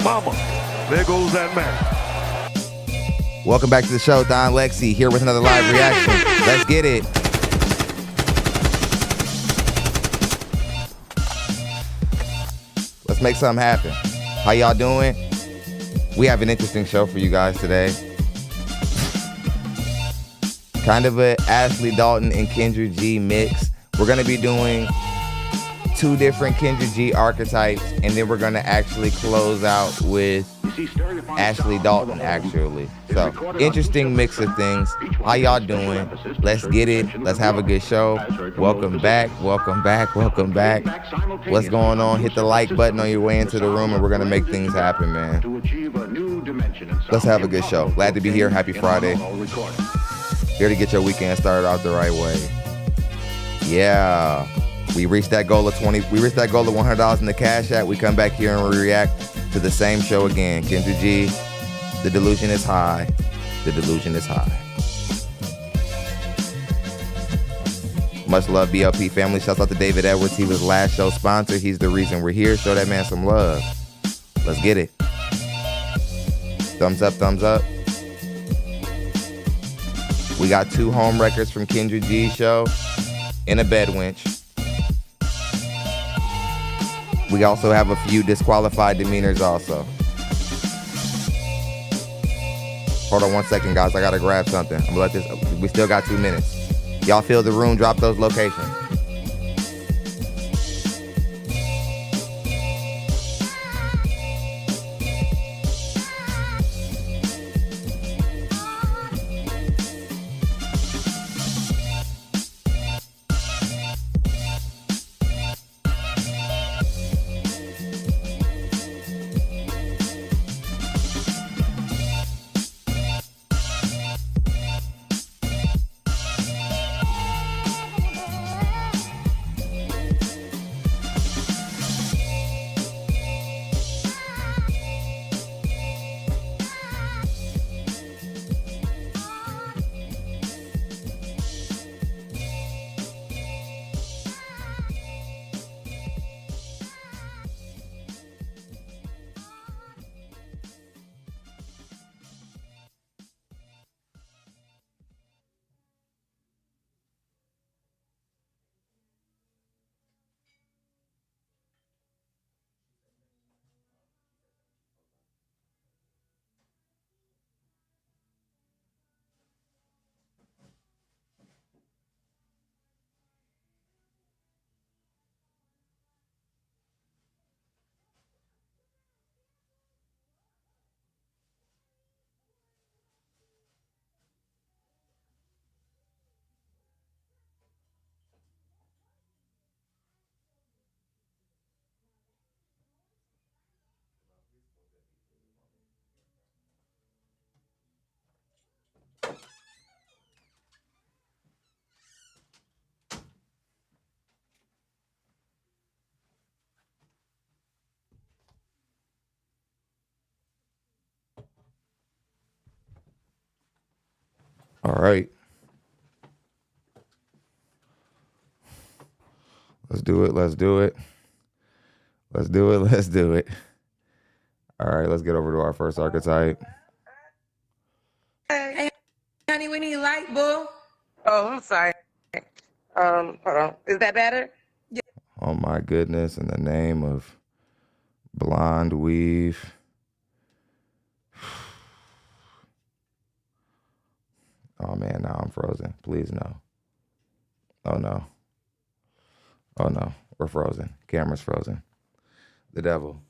Mama, there goes that man. Welcome back to the show, DonLexy, here with another live reaction. Let's get it. Let's make something happen. How y'all doing? We have an interesting show for you guys today. Kind of a Ashley Dalton and Kendra G mix. We're gonna be doing 2 different Kendra G archetypes, and then we're gonna actually close out with Ashley Dalton, actually. So, interesting mix of things. How y'all doing? Let's get it. Let's have a good show. Welcome back. Welcome back. Welcome back. What's going on? Hit the like button on your way into the room, and we're gonna make things happen, man. Let's have a good show. Glad to be here. Happy Friday. Here to get your weekend started out the right way. Yeah. We reached that goal of $100 in the Cash App. We come back here and we react to the same show again. Kendra G, the delusion is high. The delusion is high. Much love, BLP family. Shouts out to David Edwards. He was last show sponsor. He's the reason we're here. Show that man some love. Let's get it. Thumbs up, thumbs up. We got 2 home records from Kendra G's show and a bed winch. We also have a few disqualified demeanors also. Hold on 1 second, guys. I gotta grab something. I'm gonna let this. We still got 2 minutes. Y'all feel the room. Drop those locations. All right. Let's do it. Let's do it. Let's do it. Let's do it. All right, let's get over to our first archetype. Hey, honey, we need light, boo. Oh, I'm sorry. Hold on. Is that better? Yeah. Oh my goodness, in the name of blonde weave. Oh man, now I'm frozen. Please no. Oh no. Oh no, we're frozen. Camera's frozen. The devil.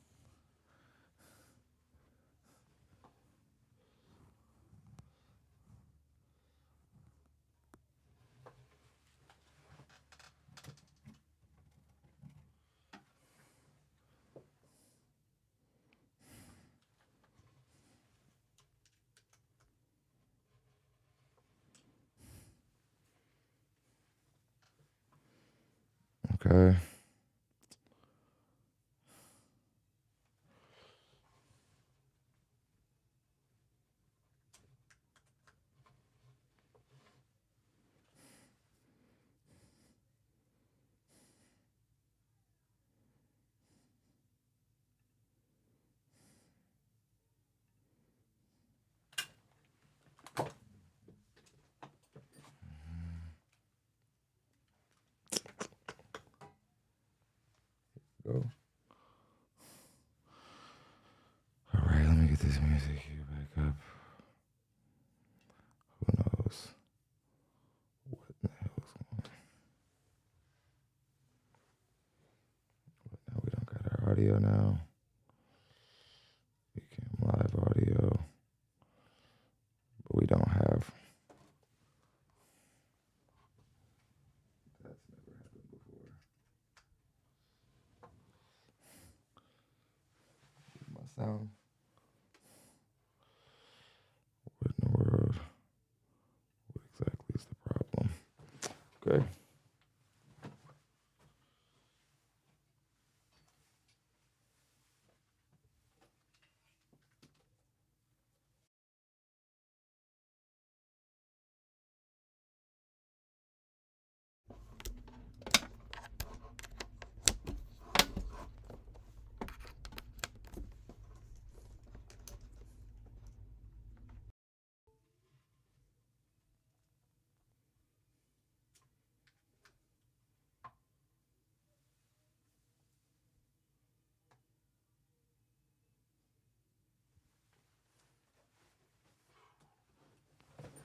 Okay. sound. What in the world? What exactly is the problem? Okay.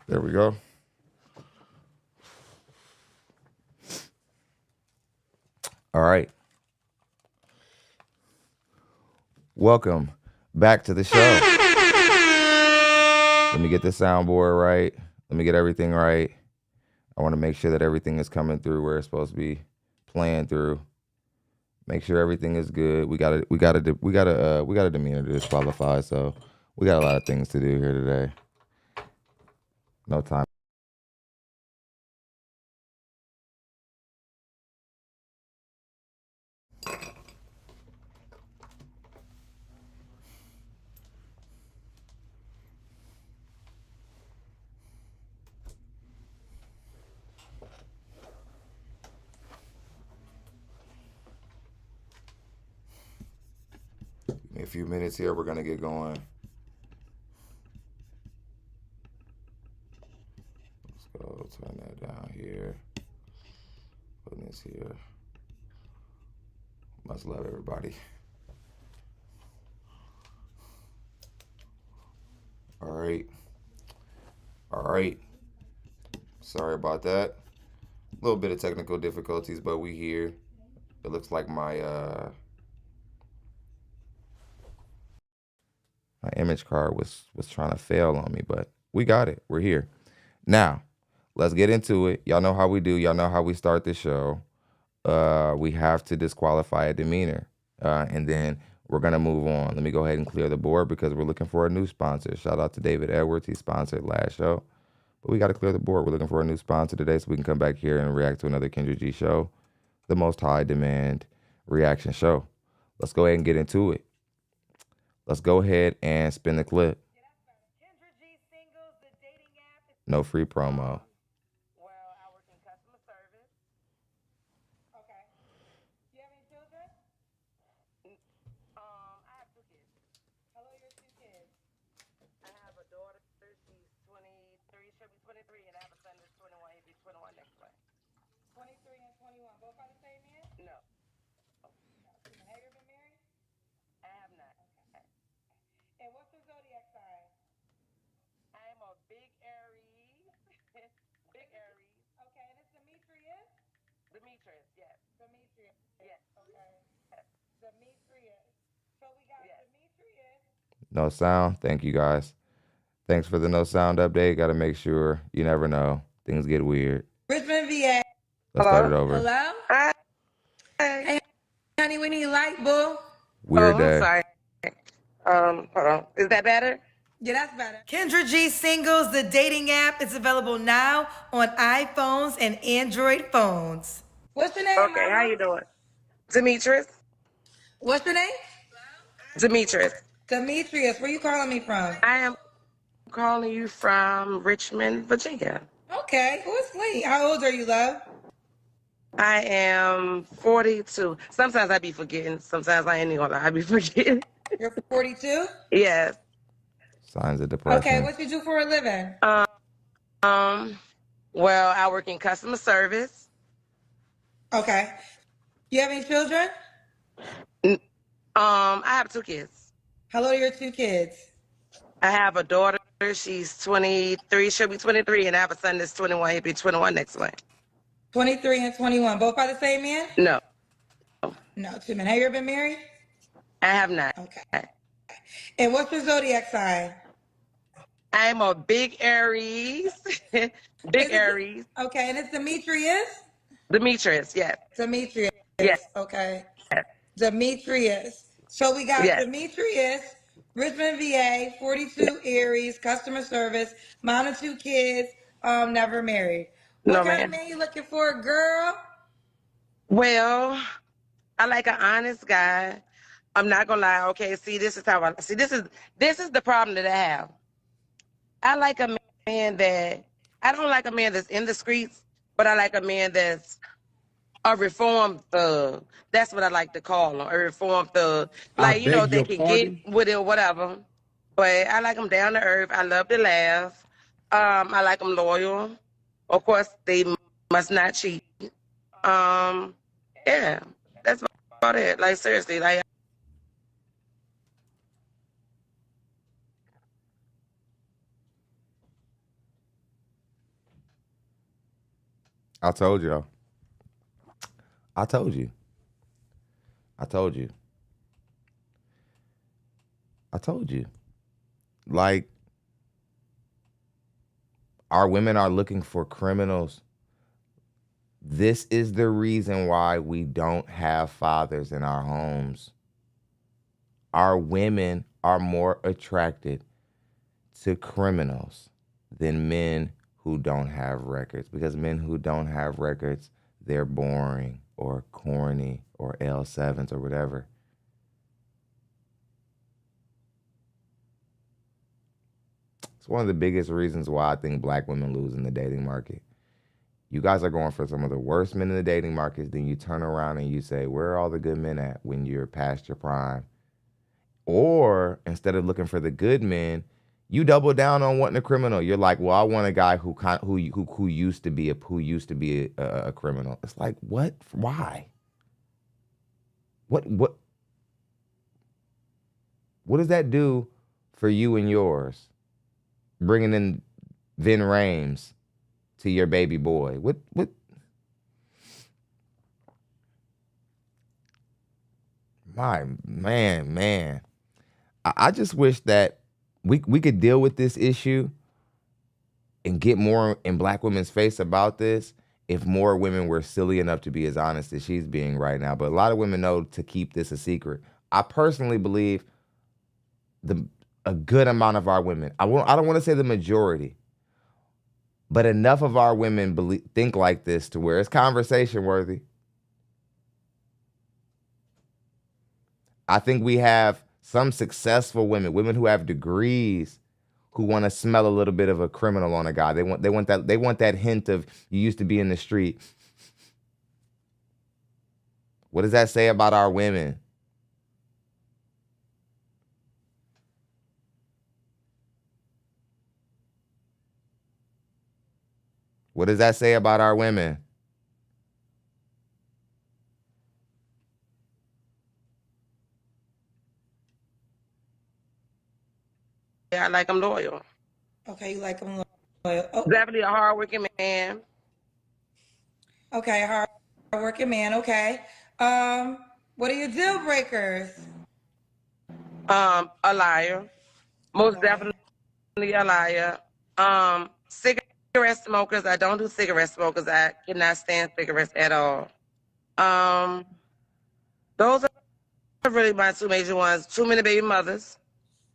There we go. All right. Welcome back to the show. Let me get the soundboard right. Let me get everything right. I want to make sure that everything is coming through where it's supposed to be playing through. Make sure everything is good. We got a demeanor to disqualify, so we got a lot of things to do here today. No time. Give me a few minutes here. We're gonna get going. Let's go turn that down here. Put this here. Much love, everybody. All right. All right. Sorry about that. A little bit of technical difficulties, but we here. It looks like my image card was trying to fail on me, but we got it. We're here. Now, let's get into it. Y'all know how we do. Y'all know how we start the show. We have to disqualify a demeanor, and then we're gonna move on. Let me go ahead and clear the board because we're looking for a new sponsor. Shout out to David Edwards. He sponsored last show, but we got to clear the board. We're looking for a new sponsor today so we can come back here and react to another Kendra G show, the most high demand reaction show. Let's go ahead and get into it. Let's go ahead and spin the clip. No free promo. Well, I work in customer service. Okay. You have any children? I have 2 kids. How old are your 2 kids? I have a daughter. She's 23. She'll be 23, and I have a son that's 21. He'll be 21 next month. 23 and 21. Both by the same man? No, No. Have you ever been married? I have not. Okay. And what's your zodiac sign? I am a big Aries. Big Aries. Okay, and it's Demetrius? Demetrius, yes. Demetrius. Yes. Okay. Yes. Demetrius. So we got Yes. Demetrius. No sound. Thank you guys. Thanks for the no sound update. Got to make sure. You never know. Things get weird. Richmond, VA. Let's start it over. Hello? Hi. Hey, honey, we need light, boo. Weird I'm day. sorry. Hold on. Is that better? Yeah, that's better. Kendra G Singles, the dating app, is available now on iPhones and Android phones. What's your name, Okay, how mama? you doing? Demetrius? What's your name? Demetrius. Demetrius. Where you calling me from? I am calling you from Richmond, Virginia. Okay, who's sweet? How old are you, love? I am 42. Sometimes I be forgetting. Sometimes I ain't even gonna lie. I be forgetting. You're 42? Yes. Signs of depression. Okay, what you do for a living? Well, I work in customer service. Okay. You have any children? I have 2 kids. How old are your 2 kids? I have a daughter. She's 23. She'll be 23, and I have a son that's 21. He'll be 21 next month. 23 and 21. Both by the same man? No, No, 2 men. Have you ever been married? I have not. Okay. And what's your zodiac sign? I'm a big Aries. Big Aries. Okay, and it's Demetrius? Demetrius, yes. Demetrius. Yes. Okay. Yes. Demetrius. So we got Yes. Demetrius Richmond, VA, 42 Aries, customer service, mom of 2 kids, never married. What No, kind of man. man you looking for, girl? Well, I like an honest guy. I'm not gonna lie. Okay, see, this is how I see. This is the problem that I have. I like a man that I don't like a man that's in the streets, but I like a man that's a reformed thug. That's what I like to call him, a reformed thug. I Like, beg they your can get pardon. with it or whatever. But I like them down to earth. I love to laugh. I like them loyal. Of course, they must not cheat. Yeah, that's about it. Like, seriously, like, I told y'all. I told you. I told you. I told you. Like, our women are looking for criminals. This is the reason why we don't have fathers in our homes. Our women are more attracted to criminals than men who don't have records, because men who don't have records, they're boring or corny or L7s or whatever. It's one of the biggest reasons why I think black women lose in the dating market. You guys are going for some of the worst men in the dating markets, then you turn around and you say, where are all the good men at when you're past your prime? Or instead of looking for the good men, you double down on wanting a criminal. You're like, well, I want a guy who used to be a criminal. It's like, what? Why? What does that do for you and yours? Bringing in Vin Rames to your baby boy. What? My man. I just wish that we could deal with this issue and get more in black women's face about this if more women were silly enough to be as honest as she's being right now. But a lot of women know to keep this a secret. I personally believe a good amount of our women, I don't want to say the majority, but enough of our women think like this to where it's conversation worthy. I think we have some successful women who have degrees, who want to smell a little bit of a criminal on a guy. They want that hint of, you used to be in the street. What does that say about our women? What does that say about our women? I like them loyal. Okay, you like him loyal. Oh, Definitely a hardworking man. okay, hard-working man. Okay. What are your deal breakers? A liar. Most Okay. definitely a liar. Cigarette smokers. I don't do cigarette smokers. I cannot stand cigarettes at all. Those are really my two major ones. Too many baby mothers.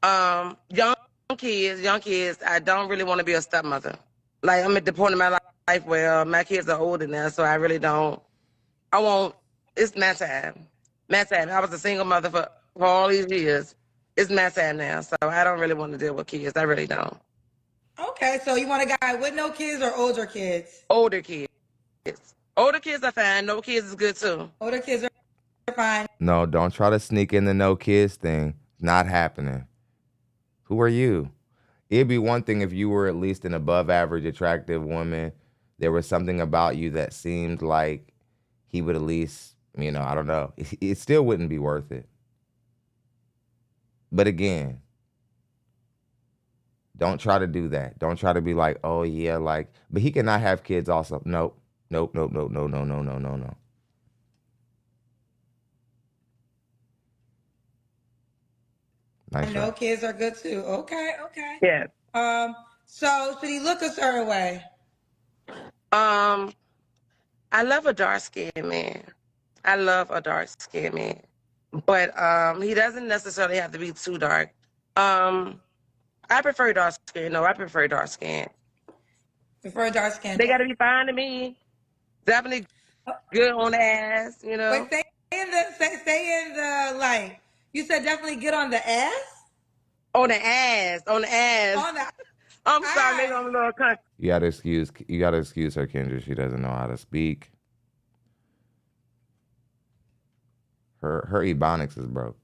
Young kids. I don't really want to be a stepmother. Like, I'm at the point in my life where my kids are older now, so I really don't. I won't. It's my time. My time. I was a single mother for all these years. It's my time now, so I don't really want to deal with kids. I really don't. Okay, so you want a guy with no kids or older kids? Older kids. Older kids are fine. No kids is good too. Older kids are fine. No, don't try to sneak in the no kids thing. Not happening. Who are you? It'd be one thing if you were at least an above average attractive woman. There was something about you that seemed like he would at least, I don't know. It still wouldn't be worth it. But again, don't try to do that. Don't try to be like, oh yeah, like, but he cannot have kids also. Nope. No. Nice No try. kids are good too. Okay. Yeah. So should he look a certain way? I love a dark skinned man. I love a dark skinned man. But he doesn't necessarily have to be too dark. I prefer dark skin. No, I prefer dark skin. Prefer dark skin. They gotta be fine to me. Definitely good on the ass, you know. Wait, stay in the light. You said definitely get on the ass? On the ass. On the ass. On the I'm sorry, maybe I'm a little country. You gotta excuse her, Kendra. She doesn't know how to speak. Her ebonics is broke.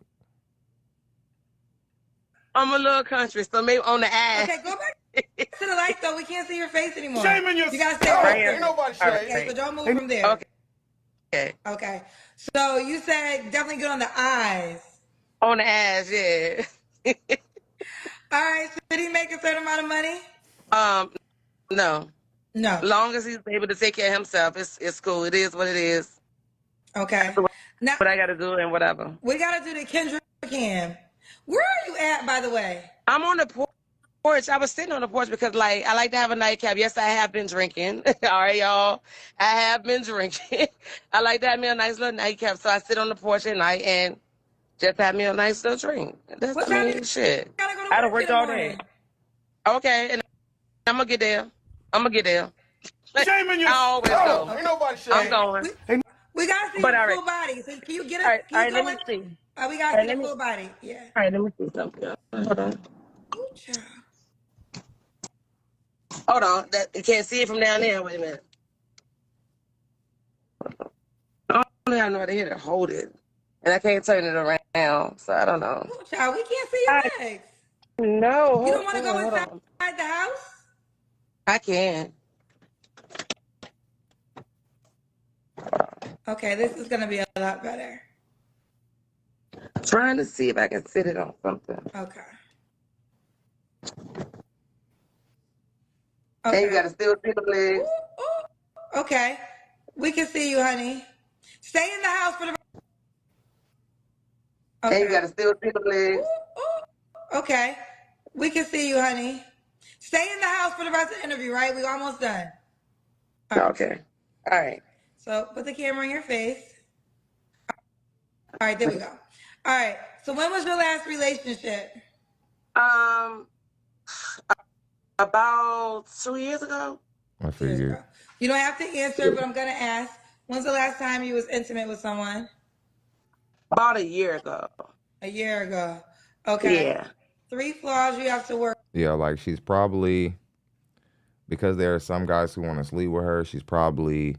I'm a little country, so maybe on the ass. Okay, go back to the light though. We can't see your face anymore. Shame in your You gotta stay right here. Ain't nobody shame. Okay, so don't move from there. Okay. Okay. So you said definitely get on the eyes. On the ass, yeah. All right. Should he make a certain amount of money? No. No. Long as he's able to take care of himself, it's cool. It is what it is. Okay. Now What I gotta do and whatever. we gotta do the Kendra cam. Where are you at, by the way? I'm on the porch. I was sitting on the porch because, like, I like to have a nightcap. Yes, I have been drinking. All right, y'all. I have been drinking. I like to have me a nice little nightcap, so I sit on the porch at night and just have me a nice little drink. That's What I time mean, you shit. gotta go to I done work worked in the all day. morning? Okay, and I'm gonna get there. Shame in your I always go. Ain't nobody shame. I'm going. We gotta see But your all right. full body. So can you get it? All right, Can you let go me in? see. We gotta All see right, the full body. Yeah. All right, let me see something. Hold on. Ooh, child. Hold on. You can't see it from down there. Wait a minute. I don't know how to hit it. Hold it. And I can't turn it around, so I don't know. Ooh, child, we can't see your legs. No. You don't want to go hold inside on. the house? I can. Okay, this is gonna be a lot better. Trying to see if I can sit it on something. Okay. And you gotta still see the legs. Ooh, ooh. Okay. We can see you, honey. Stay in the house for the. Okay. And you gotta still see the legs. Ooh, ooh. Okay. We can see you, honey. Stay in the house for the rest of the interview, right? We're almost done. All right. Okay. All right. So put the camera in your face. All right, there we go. All right. So when was your last relationship? About 2 years ago. I figured. You don't have to answer, but I'm gonna ask. When's the last time you was intimate with someone? About a year ago. A year ago. Okay. Yeah. 3 flaws you have to work. Yeah, like she's probably, because there are some guys who want to sleep with her, she's probably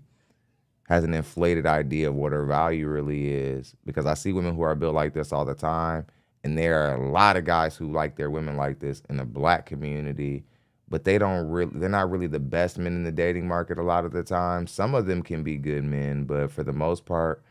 has an inflated idea of what her value really is. Because I see women who are built like this all the time, and there are a lot of guys who like their women like this in the black community, but they're not really the best men in the dating market a lot of the time. Some of them can be good men, but for the most part,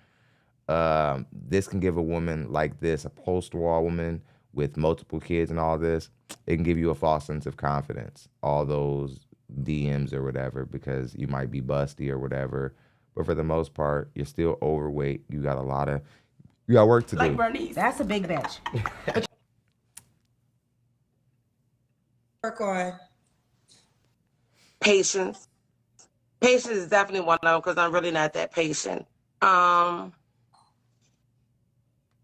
this can give a woman like this, a post-war woman with multiple kids and all this, it can give you a false sense of confidence. All those DMs or whatever, because you might be busty or whatever. But for the most part, you're still overweight. You got work to do. Like Bernice. That's a big bitch. Work on. Patience. Patience is definitely one of them because I'm really not that patient.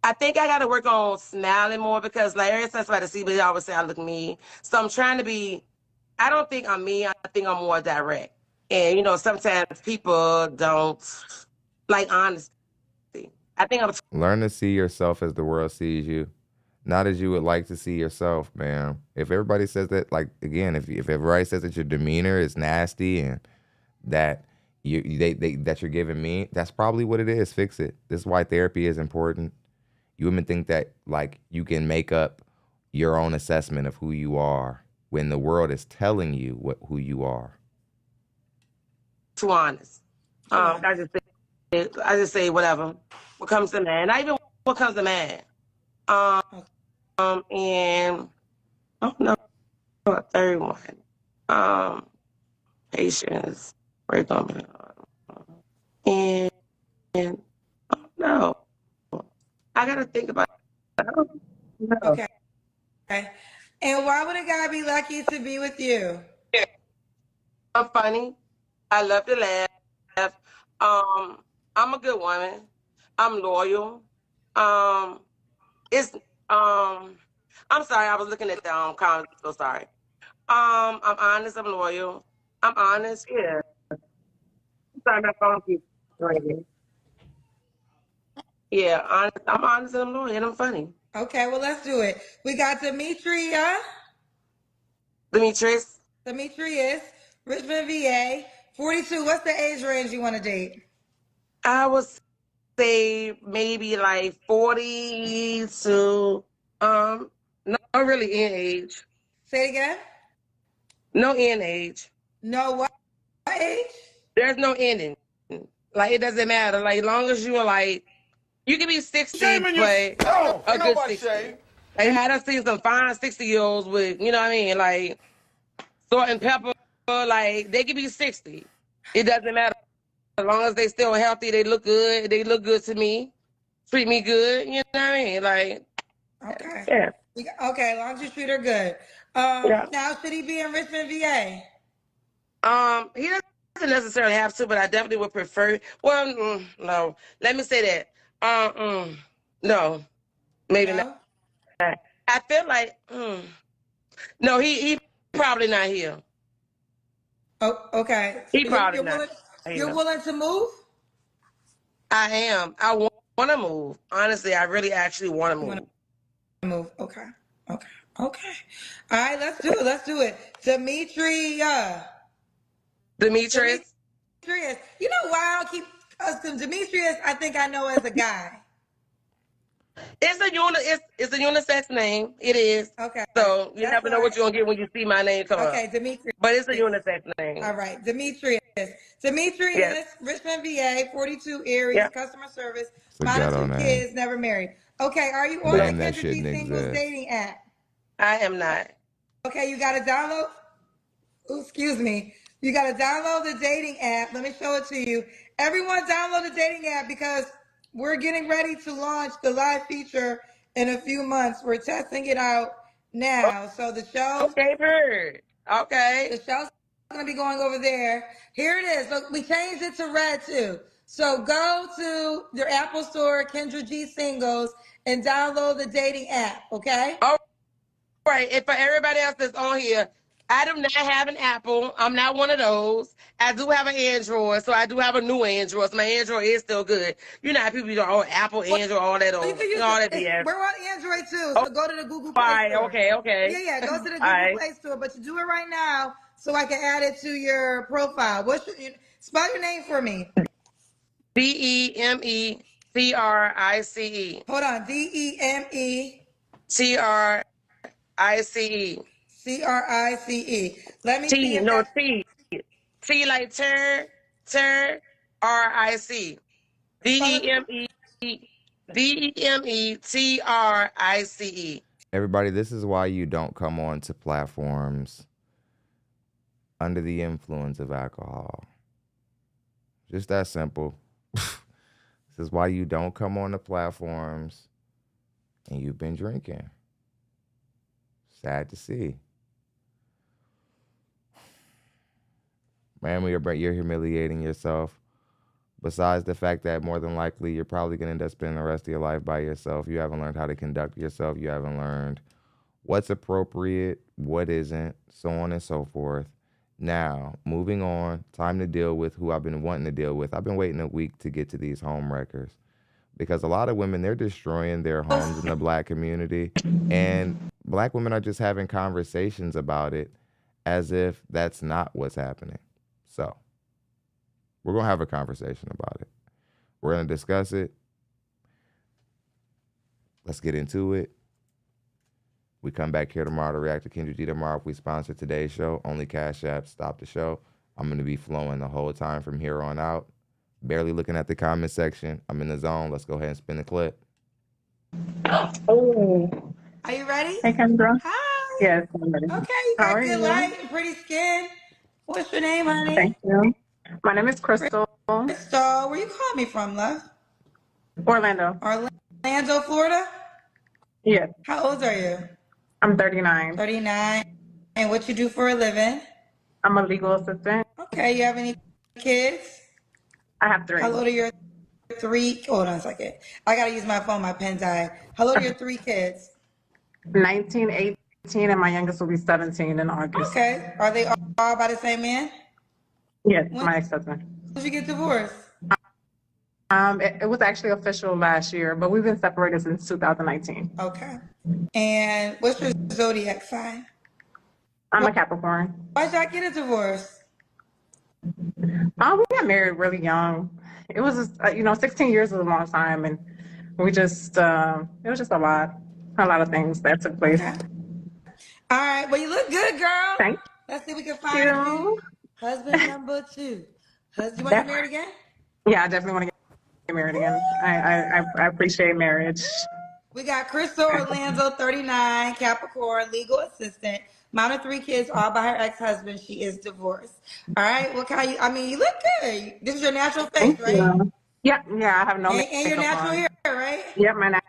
I think I got to work on smiling more because, like, every time somebody see me, they always say I look mean. So I'm trying to be, I don't think I'm mean. I think I'm more direct. And, you know, sometimes people don't like honesty. I think I'm... Learn to see yourself as the world sees you, not as you would like to see yourself, man. If everybody says that, like, again, if everybody says that your demeanor is nasty and that that you're giving me, that's probably what it is. Fix it. This is why therapy is important. You women think that, like, you can make up your own assessment of who you are when the world is telling you who you are. Too honest. I just say whatever. What comes to man. Not even what comes to man. And I don't know a third one. Patience. Work on me. And I don't know. I gotta think about it. I don't know. Okay. And why would a guy be lucky to be with you? I'm funny. I love to laugh. I'm a good woman. I'm loyal. I'm sorry, I was looking at the comments. So sorry. I'm honest. I'm loyal. I'm honest. Yeah. Sorry, my phone keeps ringing. Yeah, honest. I'm honest and I'm loyal and I'm funny. Okay, well, let's do it. We got Demetrius, Demetrius, Richmond, VA, 42. What's the age range you want to date? I would say maybe like 40 to not really in age. Say it again. No in age. No what age? There's no ending. Like it doesn't matter. Like as long as you are like, you can be 60, but a good 60. Like I done seen some fine 60-year-olds with, you know what I mean, like salt and pepper. Like they can be 60. It doesn't matter. As long as they still healthy, they look good. They look good to me. Treat me good. You know what I mean? Like, okay. Yeah. Okay, as long as you treat her good. Yeah. Now, should he be in Richmond, VA? He doesn't necessarily have to, but I definitely would prefer. Well, no. Let me say that. No, maybe No? not. I feel like, no, he probably not here. Oh, okay. He probably not. You're willing to move? I am. I want to move. Honestly, I really actually want to move. Okay. All right, let's do it. Demetrius. You know why I'll keep custom Demetrius? I think I know as a guy. It's a unisex name. It is. Okay. So you never know what you're gonna get when you see my name come up. Okay, Demetrius. But it's a unisex name. All right, Demetrius. Yes. Richmond, VA, 42 Aries, customer service, minus 2 kids, never married. Okay, are you on the Kendra G Singles dating app? I am not. Okay, you got to download. Ooh, excuse me. You got to download the dating app. Let me show it to you. Everyone download the dating app because we're getting ready to launch the live feature in a few months. We're testing it out now. So the show. Okay, heard. Okay. The show's going to be going over there. Here it is. Look, we changed it to red too. So go to your Apple Store, Kendra G Singles, and download the dating app, okay? All right. And for everybody else that's on here, I do not have an Apple. I'm not one of those. I do have an Android, so I do have a new Android. So my Android is still good. You know how people don't own Apple, Android, all that old. All that BS. We're on Android too, so go to the Google Play Store. Okay. Yeah, go to the Google Play Store, but you do it right now so I can add it to your profile. Spell your name for me. Demetrice. Hold on, Demetrice. Let me see if T. T like Ric. Demetrice. Everybody, this is why you don't come on to platforms under the influence of alcohol. Just that simple. This is why you don't come on the platforms and you've been drinking. Sad to see. Man, you're humiliating yourself. Besides the fact that more than likely you're probably going to end up spending the rest of your life by yourself. You haven't learned how to conduct yourself. You haven't learned what's appropriate, what isn't, so on and so forth. Now, moving on, time to deal with who I've been wanting to deal with. I've been waiting a week to get to these home wreckers because a lot of women, they're destroying their homes in the Black community, and Black women are just having conversations about it as if that's not what's happening. So we're going to have a conversation about it. We're going to discuss it. Let's get into it. We come back here tomorrow to react to Kendra G tomorrow. If we sponsor today's show, only CASHAPP, stop the show. I'm going to be flowing the whole time from here on out. Barely looking at the comment section. I'm in the zone. Let's go ahead and spin the clip. Oh. Are you ready? Hey, Kendra. Hi. Yes, I'm ready. Okay, you got good light and pretty skin. What's your name, honey? Thank you. My name is Crystal. Crystal, where you call me from, love? Orlando. Orlando, Florida? Yes. How old are you? I'm 39. 39. And what you do for a living? I'm a legal assistant. Okay, you have any kids? I have 3. How old are your 3? Hold on a second. I got to use my phone. My pen died. How old are your 3 kids? 19, 18, and my youngest will be 17 in August. Okay. Are they all by the same man? Yes, When my ex-husband. did you get divorced? It was actually official last year, but we've been separated since 2019. Okay. And what's your zodiac sign? I'm a Capricorn. Why'd y'all get a divorce? We got married really young. It was, 16 years is a long time, and we just, it was just a lot of things that took place. Okay. All right. Well, you look good, girl. Thank Let's see if we can find you. Husband number 2. You want to get married again? Yeah, I definitely want to get married again. I appreciate marriage. We got Crystal Orlando, 39, Capricorn, legal assistant, mom of 3 kids, all by her ex-husband. She is divorced. All right. What kind of, you look good. This is your natural face, right? You. Yeah, I have no And your natural hair, right? Yep, my natural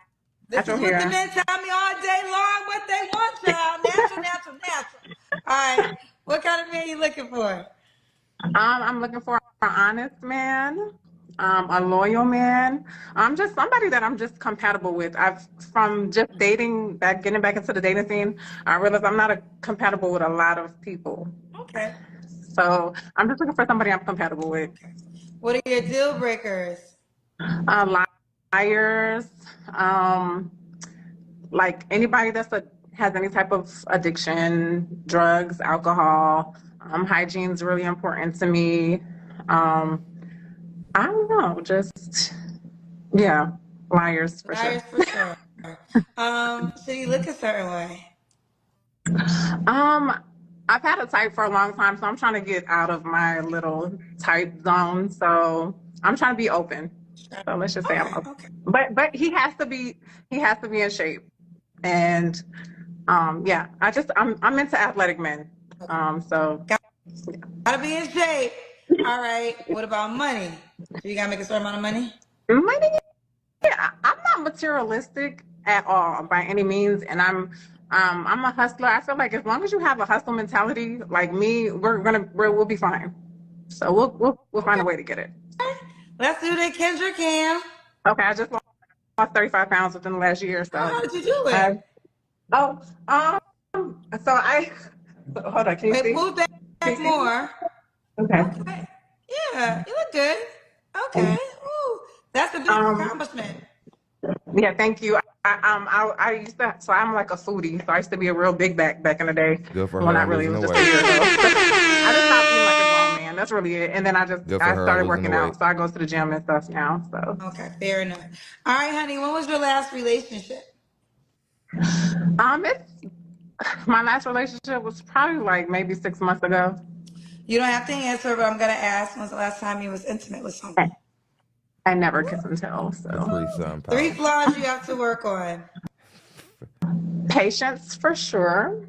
hair. This is what the men tell me all day long what they want, child. Natural. All right. What kind of man you looking for? I'm looking for an honest man, a loyal man. I'm just somebody that I'm just compatible with. From just getting back into the dating scene, I realized I'm not compatible with a lot of people. Okay. So I'm just looking for somebody I'm compatible with. What are your deal breakers? Liars, like anybody has any type of addiction, drugs, alcohol. Hygiene's really important to me. I don't know, just liars for sure. Liars for sure. So you look a certain way? I've had a type for a long time, so I'm trying to get out of my little type zone. So I'm trying to be open. So let's just say I'm open. Okay. But he has to be in shape. And I'm into athletic men. So gotta be in shape. All right. What about money? So you gotta make a certain amount of money? Money, yeah. I'm not materialistic at all by any means, and I'm a hustler. I feel like as long as you have a hustle mentality like me, we'll be fine. So we'll find a way to get it. Let's do the Kendra Cam. Okay, I just lost 35 pounds within the last year. So how did you do it? Hold on, can you see? Move back more. Okay. Yeah, you look good. Okay. Ooh, that's a big accomplishment. Yeah, thank you. I used to, so I'm like a foodie. So I used to be a real big back in the day. Good for her. Well, not really. It was just a year ago. I just stopped eating like a grown man. That's really it. And then I started working out. So I go to the gym and stuff now. So. Okay, fair enough. All right, honey. When was your last relationship? My last relationship was probably like maybe 6 months ago. You don't have to answer, but I'm gonna ask. When's the last time you was intimate with someone? I never kiss and tell. So 3 flaws you have to work on. Patience for sure.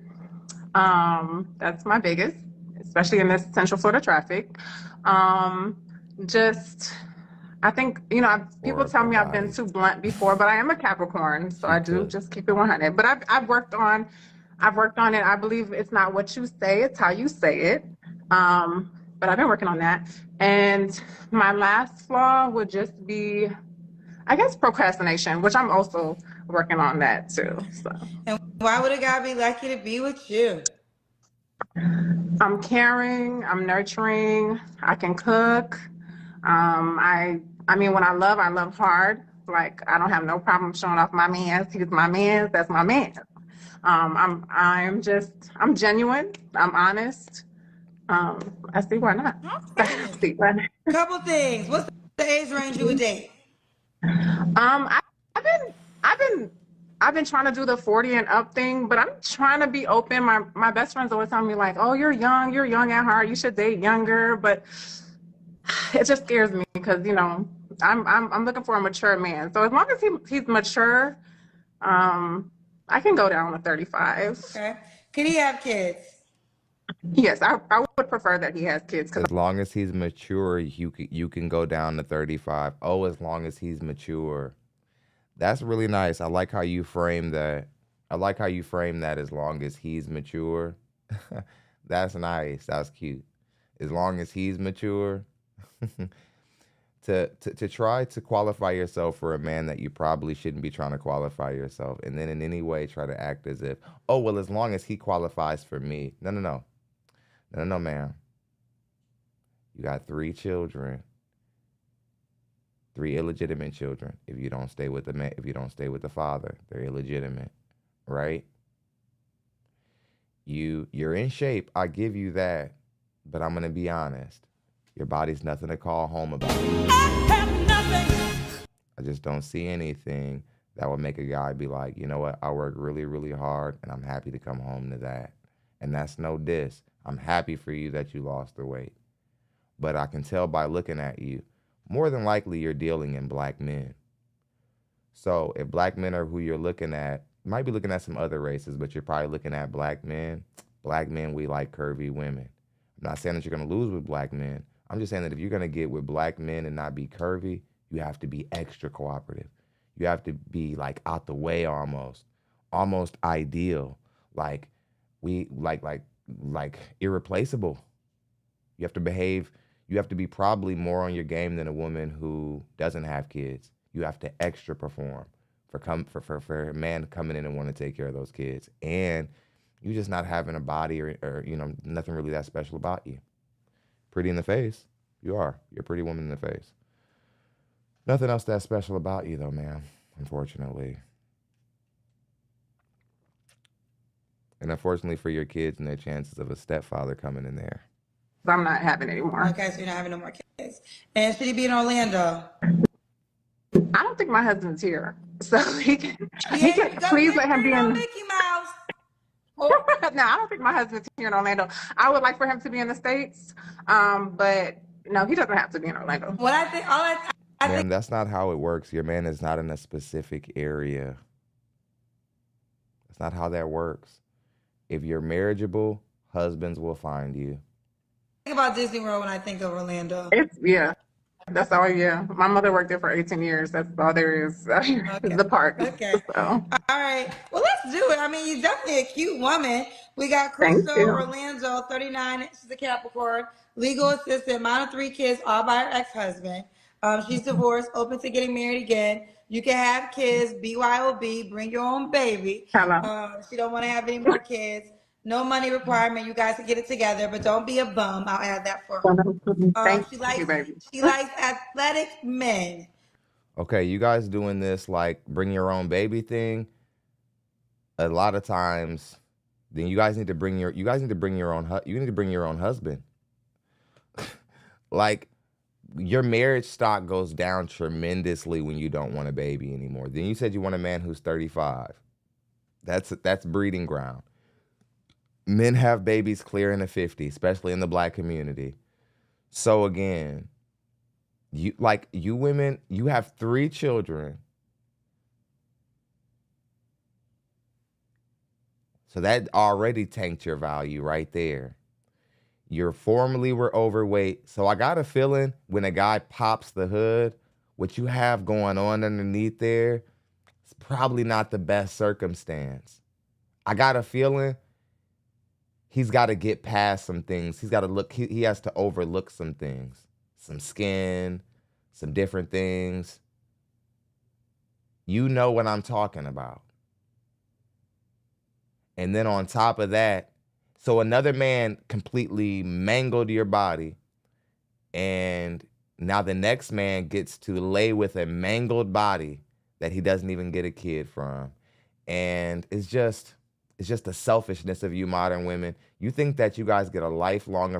That's my biggest, especially in this Central Florida traffic. I think, people tell me I've been too blunt before, but I am a Capricorn, so I do just keep it 100. But I've worked on it. I believe it's not what you say, it's how you say it. But I've been working on that. And my last flaw would just be, I guess, procrastination, which I'm also working on that too. So. And why would a guy be lucky to be with you? I'm caring, I'm nurturing, I can cook. I mean, when I love hard. Like, I don't have no problem showing off my man. He's my man, that's my man. I'm genuine, I'm honest. I see why not. Okay. Couple things. What's the age range you would date? I've been trying to do the 40 and up thing, but I'm trying to be open. My best friends always tell me like, "Oh, you're young at heart. You should date younger." But it just scares me because I'm looking for a mature man. So as long as he's mature, I can go down to 35. Okay. Can he have kids? Yes, I would prefer that he has kids. As long as he's mature, you can go down to 35. Oh, as long as he's mature. That's really nice. I like how you frame that. As long as he's mature. That's nice. That's cute. As long as he's mature. to try to qualify yourself for a man that you probably shouldn't be trying to qualify yourself, and then in any way try to act as if, oh well, as long as he qualifies for me. No, ma'am. You got 3 children, 3 illegitimate children. If you don't stay with the man, if you don't stay with the father, they're illegitimate, right? You're in shape. I give you that, but I'm gonna be honest. Your body's nothing to call home about. I have nothing. I just don't see anything that would make a guy be like, you know what? I work really, really hard, and I'm happy to come home to that. And that's no diss. I'm happy for you that you lost the weight. But I can tell by looking at you, more than likely you're dealing in black men. So if black men are who you're looking at, you might be looking at some other races, but you're probably looking at black men. Black men, we like curvy women. I'm not saying that you're going to lose with black men. I'm just saying that if you're going to get with black men and not be curvy, you have to be extra cooperative. You have to be like out the way almost ideal. Like irreplaceable. You have to behave. You have to be probably more on your game than a woman who doesn't have kids. You have to extra perform for a man coming in and want to take care of those kids. And you just not having a body or nothing really that special about you. Pretty in the face. You are. You're a pretty woman in the face. Nothing else that special about you though, man, unfortunately. And unfortunately for your kids and their chances of a stepfather coming in there. I'm not having any more. Okay, so you're not having no more kids. And should he be in Orlando? I don't think my husband's here. So he can please let him be in Mickey Mouse. No, I don't think my husband's here in Orlando. I would like for him to be in the States, but no, he doesn't have to be in Orlando. What I think, I think that's not how it works. Your man is not in a specific area. That's not how that works. If you're marriageable, husbands will find you. think about Disney World when I think of Orlando. That's all. Yeah, my mother worked there for 18 years. That's all there is. Is the park. Okay. So. All right. Well, let's do it. I mean, you're definitely a cute woman. We got Crystal Orlando, 39. She's a Capricorn, legal assistant, mom of 3 kids, all by her ex-husband. She's divorced, open to getting married again. You can have kids, BYOB, bring your own baby. She don't want to have any more kids. No money requirement. You guys can get it together, but don't be a bum. I'll add that for her. She likes athletic men. Okay, you guys doing this like bring your own baby thing. A lot of times, then you guys need to bring your own husband. Like your marriage stock goes down tremendously when you don't want a baby anymore. Then you said you want a man who's 35. That's breeding ground. Men have babies clearing the 50, especially in the black community. So again, you women, you have 3 children. So that already tanked your value right there. You formerly were overweight. So I got a feeling when a guy pops the hood, what you have going on underneath there, it's probably not the best circumstance. I got a feeling he's got to get past some things. He's got to look, he has to overlook some things, some skin, some different things. You know what I'm talking about. And then on top of that, so another man completely mangled your body, and now the next man gets to lay with a mangled body that he doesn't even get a kid from. And it's just the selfishness of you modern women. You think that you guys get a lifetime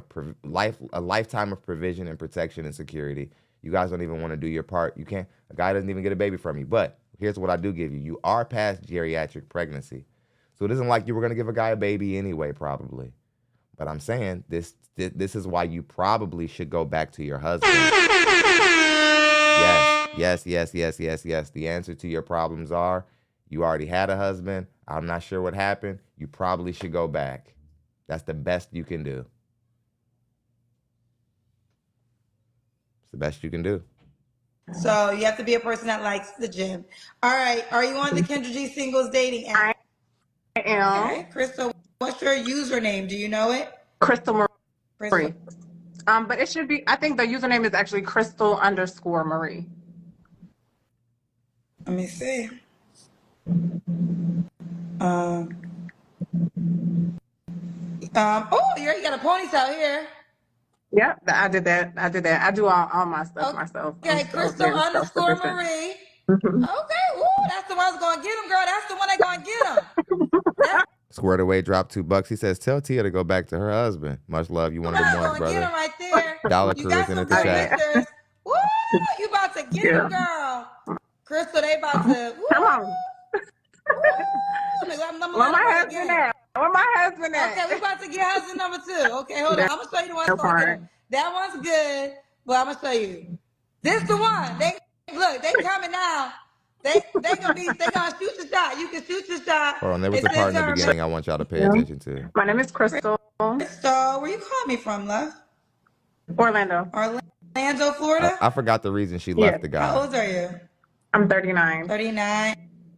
of provision and protection and security. You guys don't even want to do your part. You can't. A guy doesn't even get a baby from you. But here's what I do give you. You are past geriatric pregnancy. So it isn't like you were going to give a guy a baby anyway, probably. But I'm saying this is why you probably should go back to your husband. Yes. The answer to your problems are you already had a husband. I'm not sure what happened. You probably should go back. That's the best you can do. It's the best you can do. So you have to be a person that likes the gym. All right. Are you on the Kendra G Singles dating app? I am. Okay. Crystal, what's your username? Do you know it? Crystal Marie. But it should be, I think the username is actually Crystal_Marie. Let me see. Oh, you got a ponytail here. Yeah, I did that. I do all my stuff myself. Okay, Crystal_Marie. Okay, ooh, that's the one that's gonna get him, girl. That's the one that's gonna get him. Squared Away dropped $2. He says, tell Tia to go back to her husband. Much love. You one of the ones, brother. Get him right there. Dollar You Crew got is in some it to good chat. lifters. Woo, you about to get him, girl. Crystal, they about to. Woo, Come on. Where my husband at? Where my husband at? Okay, we about to get husband number 2. Okay, hold on. I'm gonna show you the one that's gonna get him. That one's good, but I'm gonna show you. This the one. They coming now. They gonna shoot your shot. You can shoot your shot. Hold on, there was a part in the beginning I want y'all to pay attention to. My name is Crystal. Crystal, where you call me from, love? Orlando, Florida. I forgot the reason she left the guy. How old are you? I'm 39. 39.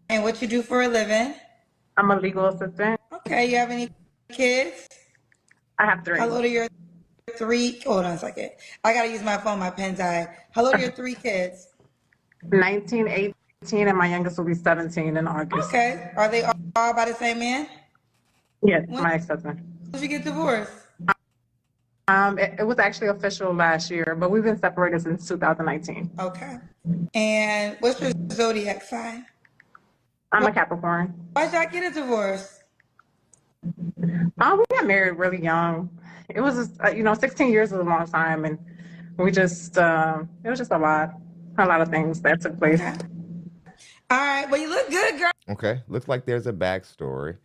And what you do for a living? I'm a legal assistant. Okay, you have any kids? I have 3. How old are your 3? Hold on a second. I gotta use my phone. My pen died. How old are your 3 kids? 19, 18, and my youngest will be 17 in August. Okay. Are they all by the same man? Yes, my ex-husband. When did you get divorced? It was actually official last year, but we've been separated since 2019. Okay. And what's your zodiac sign? I'm a Capricorn. Why'd y'all get a divorce? We got married really young. It was just, 16 years is a long time, and we just, it was just a lot of things that took place. Okay. All right. Well, you look good, girl. Okay. Looks like there's a backstory.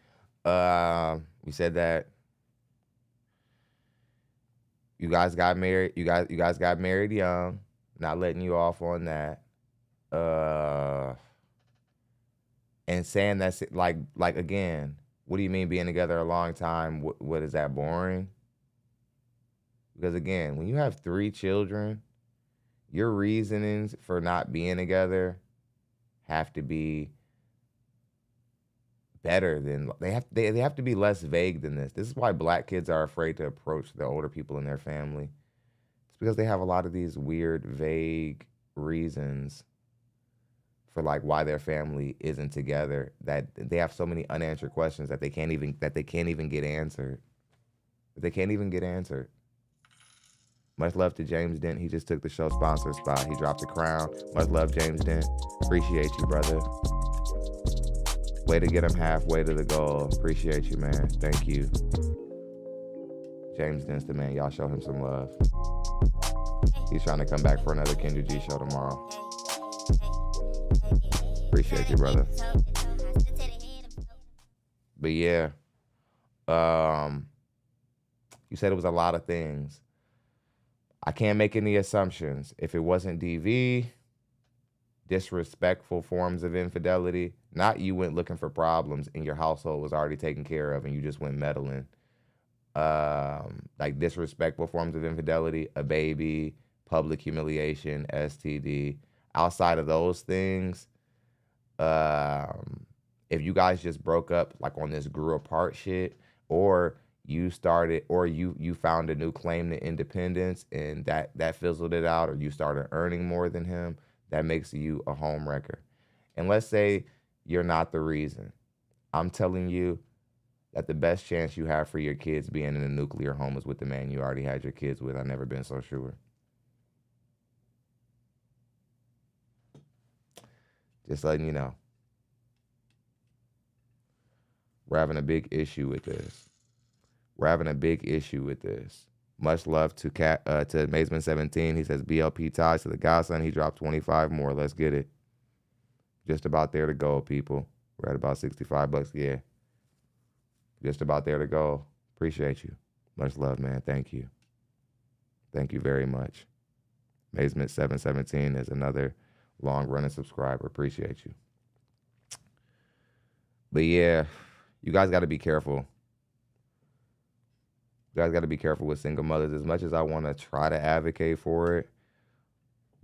You said that you guys got married. You guys got married young. Not letting you off on that. And saying that's like again, what do you mean being together a long time? What is that, boring? Because again, when you have 3 children, your reasonings for not being together have to be better than they have to be less vague than this. This is why Black kids are afraid to approach the older people in their family. It's because they have a lot of these weird, vague reasons for like why their family isn't together, that they have so many unanswered questions that they can't even get answered. They can't even get answered. Much love to James Dent. He just took the show sponsor spot. He dropped the crown. Much love, James Dent. Appreciate you, brother. Way to get him halfway to the goal. Appreciate you, man. Thank you. James Dent's the man. Y'all show him some love. He's trying to come back for another Kendra G show tomorrow. Appreciate you, brother. But yeah, you said it was a lot of things. I can't make any assumptions. If it wasn't DV, disrespectful forms of infidelity, not you went looking for problems and your household was already taken care of and you just went meddling. Like disrespectful forms of infidelity, a baby, public humiliation, STD. Outside of those things, if you guys just broke up like on this grew apart shit, or you found a new claim to independence and that fizzled it out, or you started earning more than him, that makes you a home wrecker. And let's say you're not the reason. I'm telling you that the best chance you have for your kids being in a nuclear home is with the man you already had your kids with. I've never been so sure. Just letting you know. We're having a big issue with this. Much love to Mazement 17. He says BLP ties to the godson. He dropped 25 more. Let's get it. Just about there to go, people. We're at about $65. Yeah. Just about there to go. Appreciate you. Much love, man. Thank you. Thank you very much. Mazement 717 is another long-running subscriber. Appreciate you. But yeah, you guys got to be careful. You guys got to be careful with single mothers. As much as I want to try to advocate for it,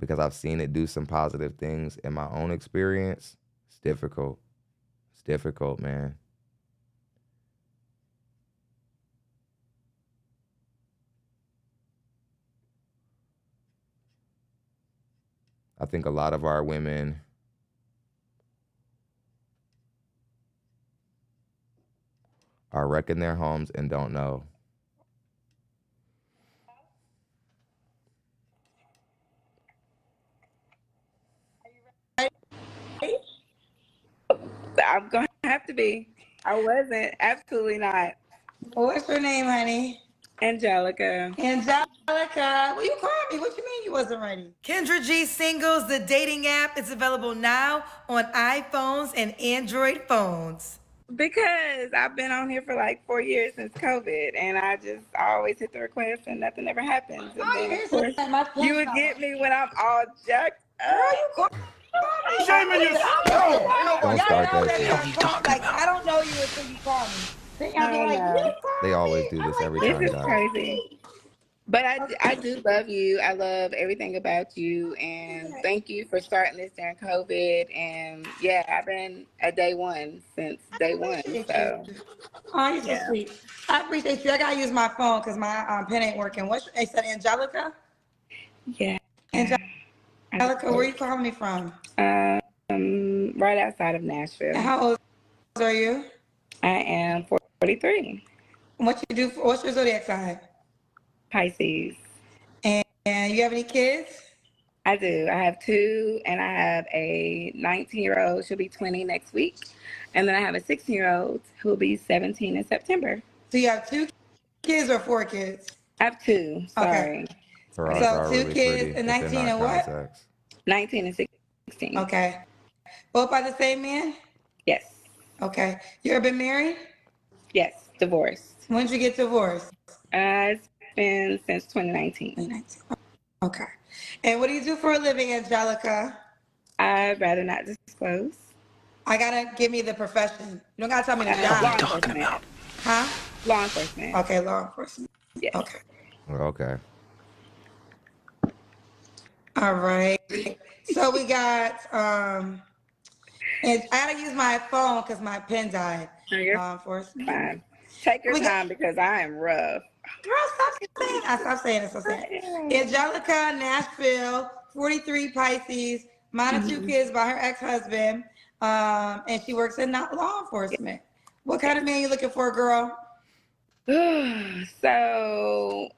because I've seen it do some positive things in my own experience, it's difficult. It's difficult, man. I think a lot of our women are wrecking their homes and don't know. I'm going to have to be. I wasn't. Absolutely not. What's your name, honey? Angelica. Angelica. Well, you called me. What you mean you wasn't ready? Kendra G Singles, the dating app, is available now on iPhones and Android phones. Because I've been on here for like 4 years since COVID, and I always hit the request, and nothing ever happens. And then, of course, you would get me when I'm all jacked up. Shame on yourself. Don't start that shit. I don't know you until you call me. Then I'll be like, They always do this every time, This is guys. crazy. But I do love you. I love everything about you. And thank you for starting this during COVID. And yeah, I've been at day one since day one. So. Oh, you're so sweet. I appreciate you. I gotta use my phone because my pen ain't working. They said Angelica? Yeah. Angelica, where you calling me from? Right outside of Nashville. And how old are you? I am 43. What's your zodiac sign? Pisces. And you have any kids? I do. I have 2, and I have a 19-year-old. She'll be 20 next week. And then I have a 16-year-old who will be 17 in September. So you have 2 kids or 4 kids? I have 2. Sorry. Okay. So 2 kids and 19 and what? 19 and 16. Okay. Both by the same man? Yes. Okay. You ever been married? Yes. Divorced. When did you get divorced? It's been since 2019. 2019. Okay. And what do you do for a living, Angelica? I'd rather not disclose. I gotta give me the profession. You don't gotta tell me the job. Law enforcement. Huh? Law enforcement. Okay, law enforcement. Yes. Okay. Okay. All right. So we got and I gotta use my phone because my pen died. Law enforcement. Fine. Take your time because I am rough. Girl, stop saying it. Angelica, Nashville, 43 Pisces, mine are 2 kids by her ex-husband, and she works in law enforcement. What kind of man you looking for, girl? So,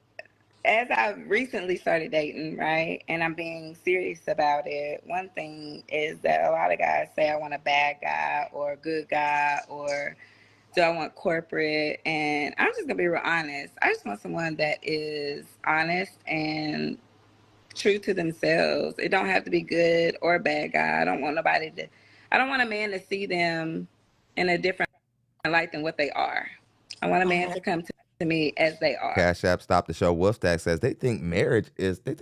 as I've recently started dating, right, and I'm being serious about it, one thing is that a lot of guys say I want a bad guy or a good guy, or do I want corporate? And I'm just gonna be real honest. I just want someone that is honest and true to themselves. It don't have to be good or a bad guy. I don't want a man to see them in a different light than what they are. I want a man to come to me as they are. CASHAPP Stop the Show Wolfstack says they think marriage is a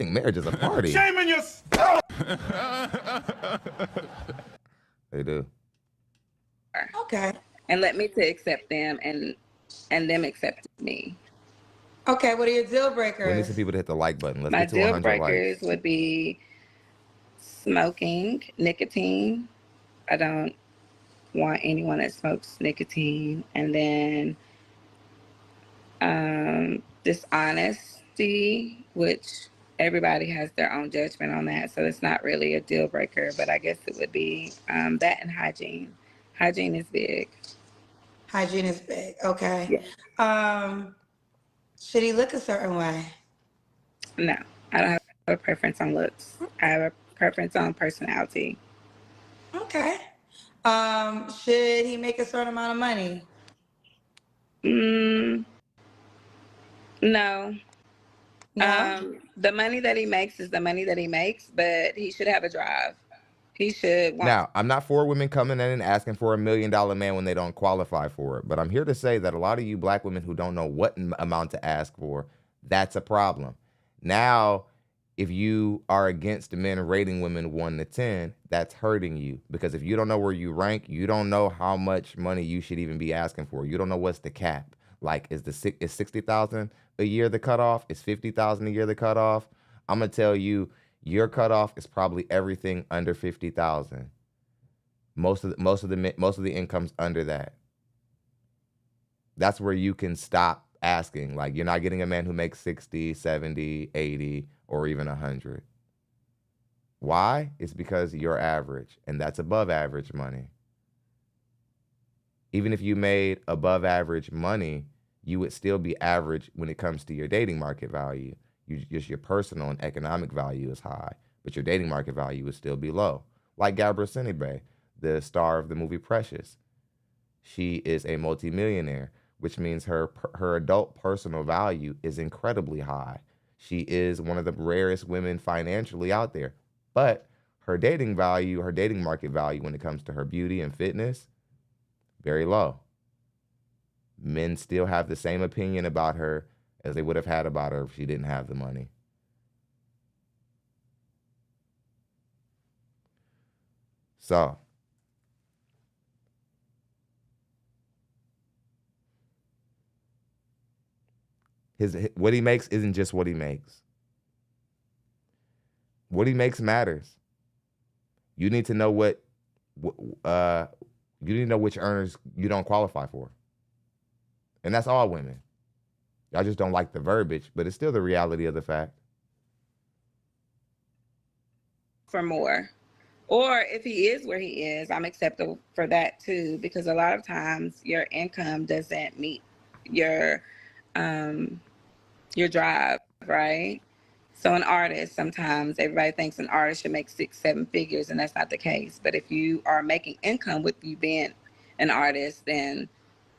party. Shame on yourself. They do. Okay. And let me to accept them and them accept me. Okay, what are your deal We need breakers? some people to hit the like button. Let's My get to deal 100 breakers likes. would be smoking, nicotine. I don't want anyone that smokes nicotine. And then dishonesty, which everybody has their own judgment on that. So it's not really a deal breaker, but I guess it would be that and hygiene. Hygiene is big. Hygiene is big. Okay. Yeah. Should he look a certain way? No, I don't have a preference on looks. I have a preference on personality. Okay. Should he make a certain amount of money? No. No. The money that he makes is the money that he makes, but he should have a drive. He should want. Now, I'm not for women coming in and asking for $1 million man when they don't qualify for it, but I'm here to say that a lot of you black women who don't know what amount to ask for, that's a problem. Now, if you are against men rating women 1 to 10, that's hurting you, because if you don't know where you rank, you don't know how much money you should even be asking for. You don't know what's the cap. Like, is 60,000 a year the cutoff? Is 50,000 a year the cutoff? I'm gonna tell you, your cutoff is probably everything under 50,000. Most of the income's under that. That's where you can stop asking. Like, you're not getting a man who makes 60, 70, 80, or even 100. Why? It's because you're average, and that's above average money. Even if you made above average money, you would still be average when it comes to your dating market value. Just your personal and economic value is high, but your dating market value would still be low. Like Gabrielle Sidibe, the star of the movie Precious. She is a multimillionaire, which means her adult personal value is incredibly high. She is one of the rarest women financially out there. But her dating value, her dating market value when it comes to her beauty and fitness, very low. Men still have the same opinion about her as they would have had about her if she didn't have the money. So, what he makes isn't just what he makes. What he makes matters. You need to know you need to know which earners you don't qualify for. And that's all women. Y'all just don't like the verbiage, but it's still the reality of the fact. For more. Or if he is where he is, I'm acceptable for that too, because a lot of times your income doesn't meet your drive, right? So an artist, sometimes everybody thinks an artist should make 6-7 figures, and that's not the case. But if you are making income with you being an artist, then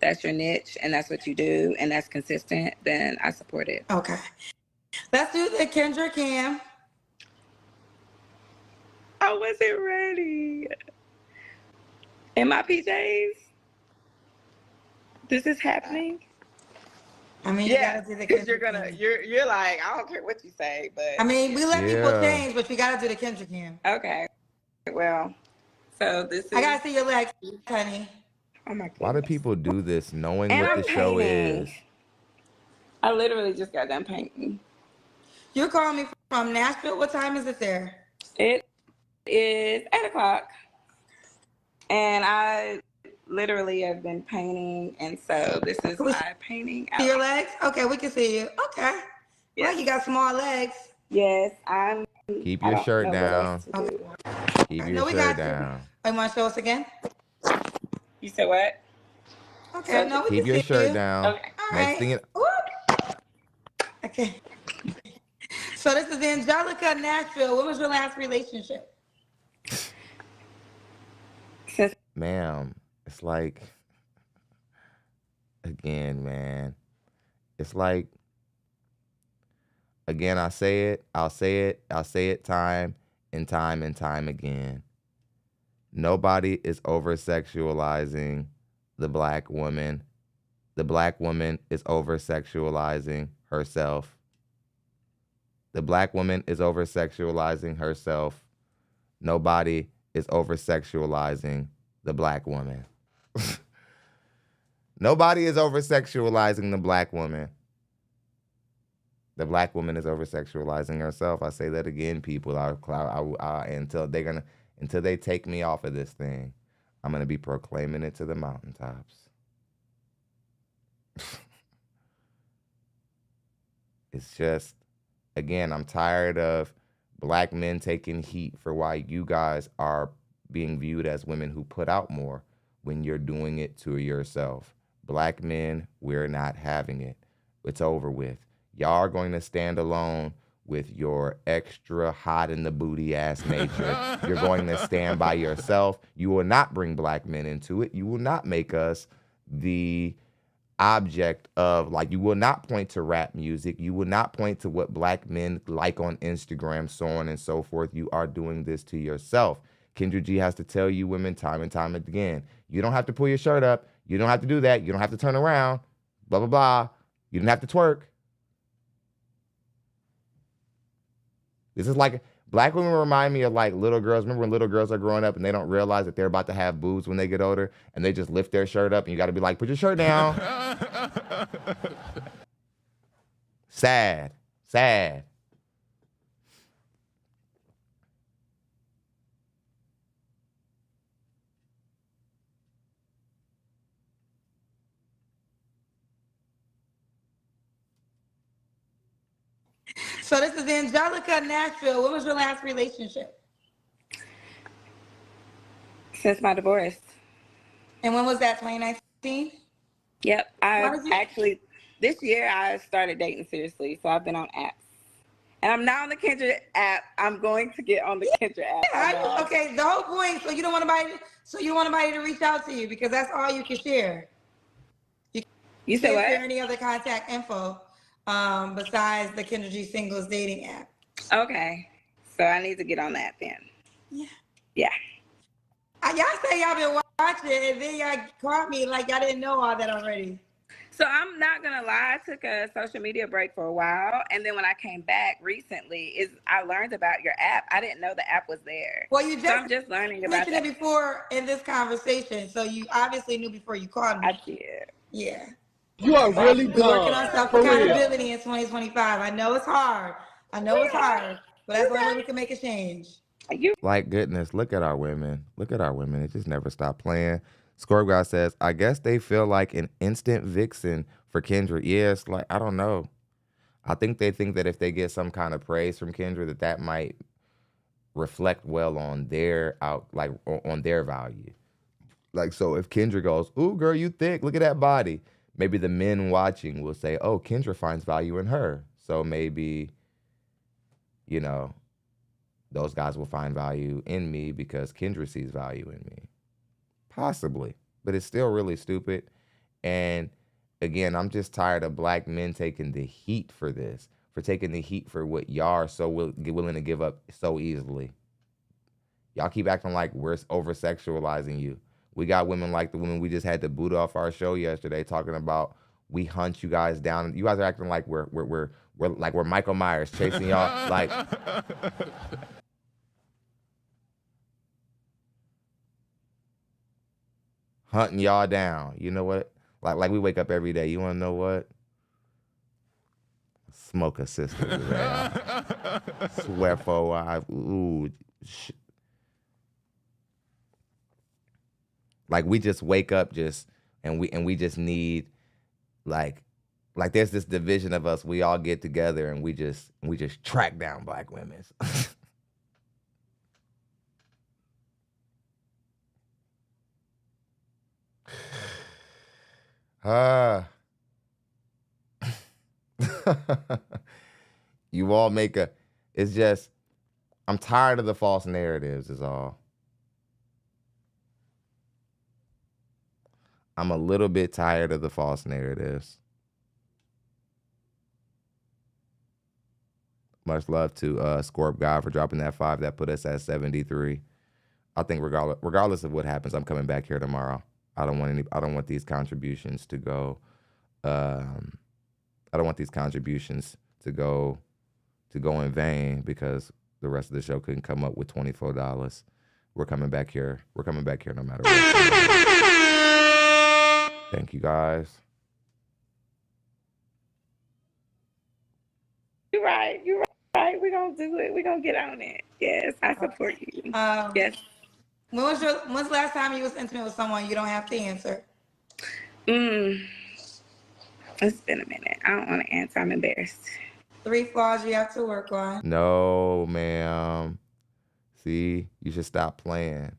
that's your niche and that's what you do and that's consistent, then I support it. Okay. Let's do the Kendra Cam. I wasn't ready. In my PJs? This is happening? I mean, Yeah, you gotta do the because Kendra you're like, I don't care what you say, but I mean, we let people Yeah. change, but you gotta do the Kendra Cam. okay. Well, so this is I gotta see your legs, honey. oh my goodness. Why do people do this knowing And what I'm the show painting. is? I literally just got done painting. You're calling me from Nashville. What time is it there? It is 8:00. And I literally have been painting, and so this is my painting See your out. legs? Okay, we can see you. Okay. Yes. Well, you got small legs. Yes, Keep I your don't shirt know what down. else to do. Keep No, your we shirt got you. down. Oh, you want to show us again? You said what? Okay, So no, we Keep can your see shirt you. down. Okay. All Next right. thing it, Okay. So this is Angelica, Nashville. What was your last relationship? ma'am, it's like, again, man, it's like, again, I'll say it time and time and time again. Nobody is over sexualizing the black woman. The black woman is over sexualizing herself. The black woman is over sexualizing herself. Nobody is over sexualizing the black woman. Nobody is over sexualizing the black woman. The black woman is over sexualizing herself. I say that again, people. Until they take me off of this thing, I'm gonna be proclaiming it to the mountaintops. It's just, again, I'm tired of black men taking heat for why you guys are being viewed as women who put out more when you're doing it to yourself. Black men, we're not having it. It's over with. Y'all are going to stand alone with your extra hot in the booty ass nature. You're going to stand by yourself. You will not bring black men into it. You will not make us the object of, like, you will not point to rap music. You will not point to what black men like on Instagram, so on and so forth. You are doing this to yourself. Kendra G has to tell you women time and time again, you don't have to pull your shirt up. You don't have to do that. You don't have to turn around. Blah, blah, blah. You don't have to twerk. This is like, black women remind me of like little girls. Remember when little girls are growing up and they don't realize that they're about to have boobs when they get older, and they just lift their shirt up and you got to be like, put your shirt down. Sad. Sad. So this is Angelica, Nashville. What was your last relationship? Since my divorce. And when was that, 2019? Yep. This year I started dating seriously. So I've been on apps. And I'm not on the Kendra app. I'm going to get on the Kendra app. Okay, the whole point, so you don't want anybody to reach out to you because that's all you can share. You said can't what? share any other contact info besides the Kendra G Singles dating app. Okay. So I need to get on that then. Yeah. Yeah. Y'all say y'all been watching and then y'all caught me like y'all didn't know all that already. So I'm not gonna lie, I took a social media break for a while, and then when I came back recently, I learned about your app. I didn't know the app was there. Well, I'm just learning about mentioned it before in this conversation, so you obviously knew before you called me. I did. Yeah. You are really dumb. We're working on self-accountability in 2025. I know it's hard. But that's the only way we can make a change. Like, goodness, look at our women. Look at our women. It just never stop playing. Scorp Guy says, I guess they feel like an instant vixen for Kendra. Yeah, it's like, I don't know. I think they think that if they get some kind of praise from Kendra, that might reflect well on their on their value. Like, so if Kendra goes, ooh, girl, you thick, look at that body. Maybe the men watching will say, oh, Kendra finds value in her. So maybe, you know, those guys will find value in me because Kendra sees value in me. Possibly, but it's still really stupid. And again, I'm just tired of black men taking the heat for this, for taking the heat for what y'all are so willing to give up so easily. Y'all keep acting like we're over-sexualizing you. We got women like the women we just had to boot off our show yesterday talking about we hunt you guys down. You guys are acting like we're Michael Myers chasing y'all like hunting y'all down. You know what? Like we wake up every day. You want to know what? Smoke a sister today. Swear for I. Ooh. Like we just wake up and we just need like there's this division of us. We all get together and we just track down black women. You all it's just, I'm tired of the false narratives is all. I'm a little bit tired of the false narratives. Much love to Scorp Guy for dropping that 5. That put us at 73. I think regardless of what happens, I'm coming back here tomorrow. I don't want these contributions to go. I don't want these contributions to go in vain because the rest of the show couldn't come up with $24. We're coming back here. We're coming back here no matter what. Thank you guys. You're right. We're gonna do it. We're gonna get on it. Yes, I support you. Yes. When's the last time you was intimate with someone? You don't have to answer. It's been a minute. I don't want to answer. I'm embarrassed. 3 flaws you have to work on. No, ma'am. See, you should stop playing.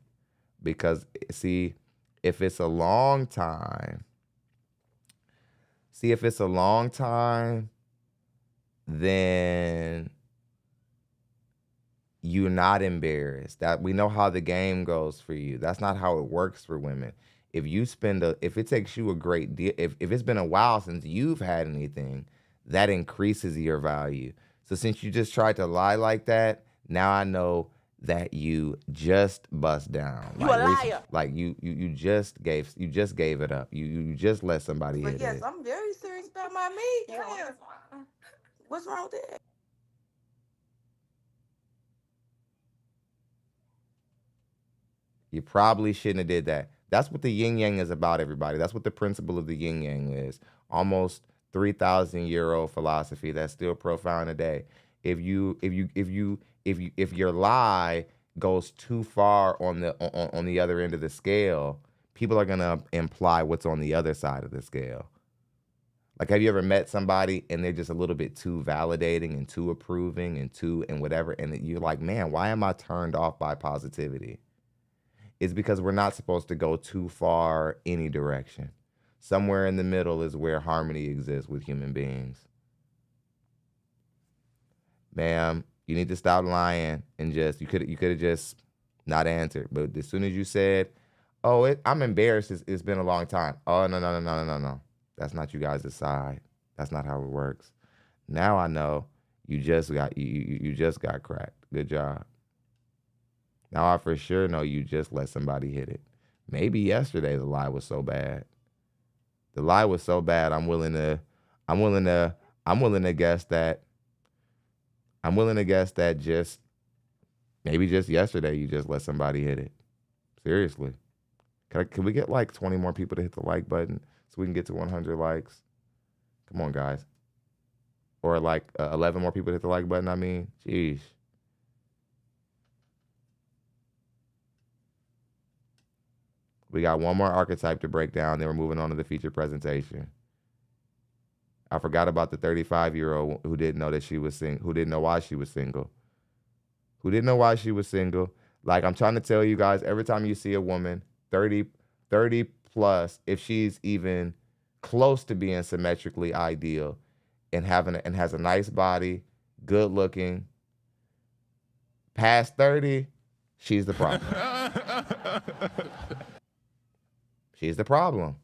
Because, see, if it's a long time, then you're not embarrassed. That we know how the game goes for you. That's not how it works for women. If it takes you a great deal, if it's been a while since you've had anything, that increases your value. So since you just tried to lie like that, now I know that you just bust down. You a liar. Like you just gave it up. You just let somebody hit it. Yes, I'm very serious about my meat. Yeah. What's wrong with that? You probably shouldn't have did that. That's what the yin yang is about, everybody. That's what the principle of the yin yang is. Almost 3,000-year-old philosophy that's still profound today. If your lie goes too far on the other end of the scale, people are gonna imply what's on the other side of the scale. Like, have you ever met somebody and they're just a little bit too validating and too approving and whatever, and you're like, man, why am I turned off by positivity? is because we're not supposed to go too far any direction. Somewhere in the middle is where harmony exists with human beings. Ma'am, you need to stop lying and just, you could have just not answered. But as soon as you said, oh, I'm embarrassed, it's been a long time. Oh, no. That's not you guys' side. That's not how it works. Now I know you just got cracked. Good job. Now I for sure know you just let somebody hit it. Maybe yesterday the lie was so bad. The lie was so bad, I'm willing to guess that just maybe just yesterday you just let somebody hit it. Seriously. Can we get like 20 more people to hit the like button so we can get to 100 likes? Come on, guys. Or like 11 more people to hit the like button, I mean. Jeez. We got one more archetype to break down, then we're moving on to the feature presentation. I forgot about the 35-year-old who didn't know that she was who didn't know why she was single. Like, I'm trying to tell you guys, every time you see a woman 30 plus, if she's even close to being symmetrically ideal and has a nice body, good looking, past 30, she's the problem. She's the problem.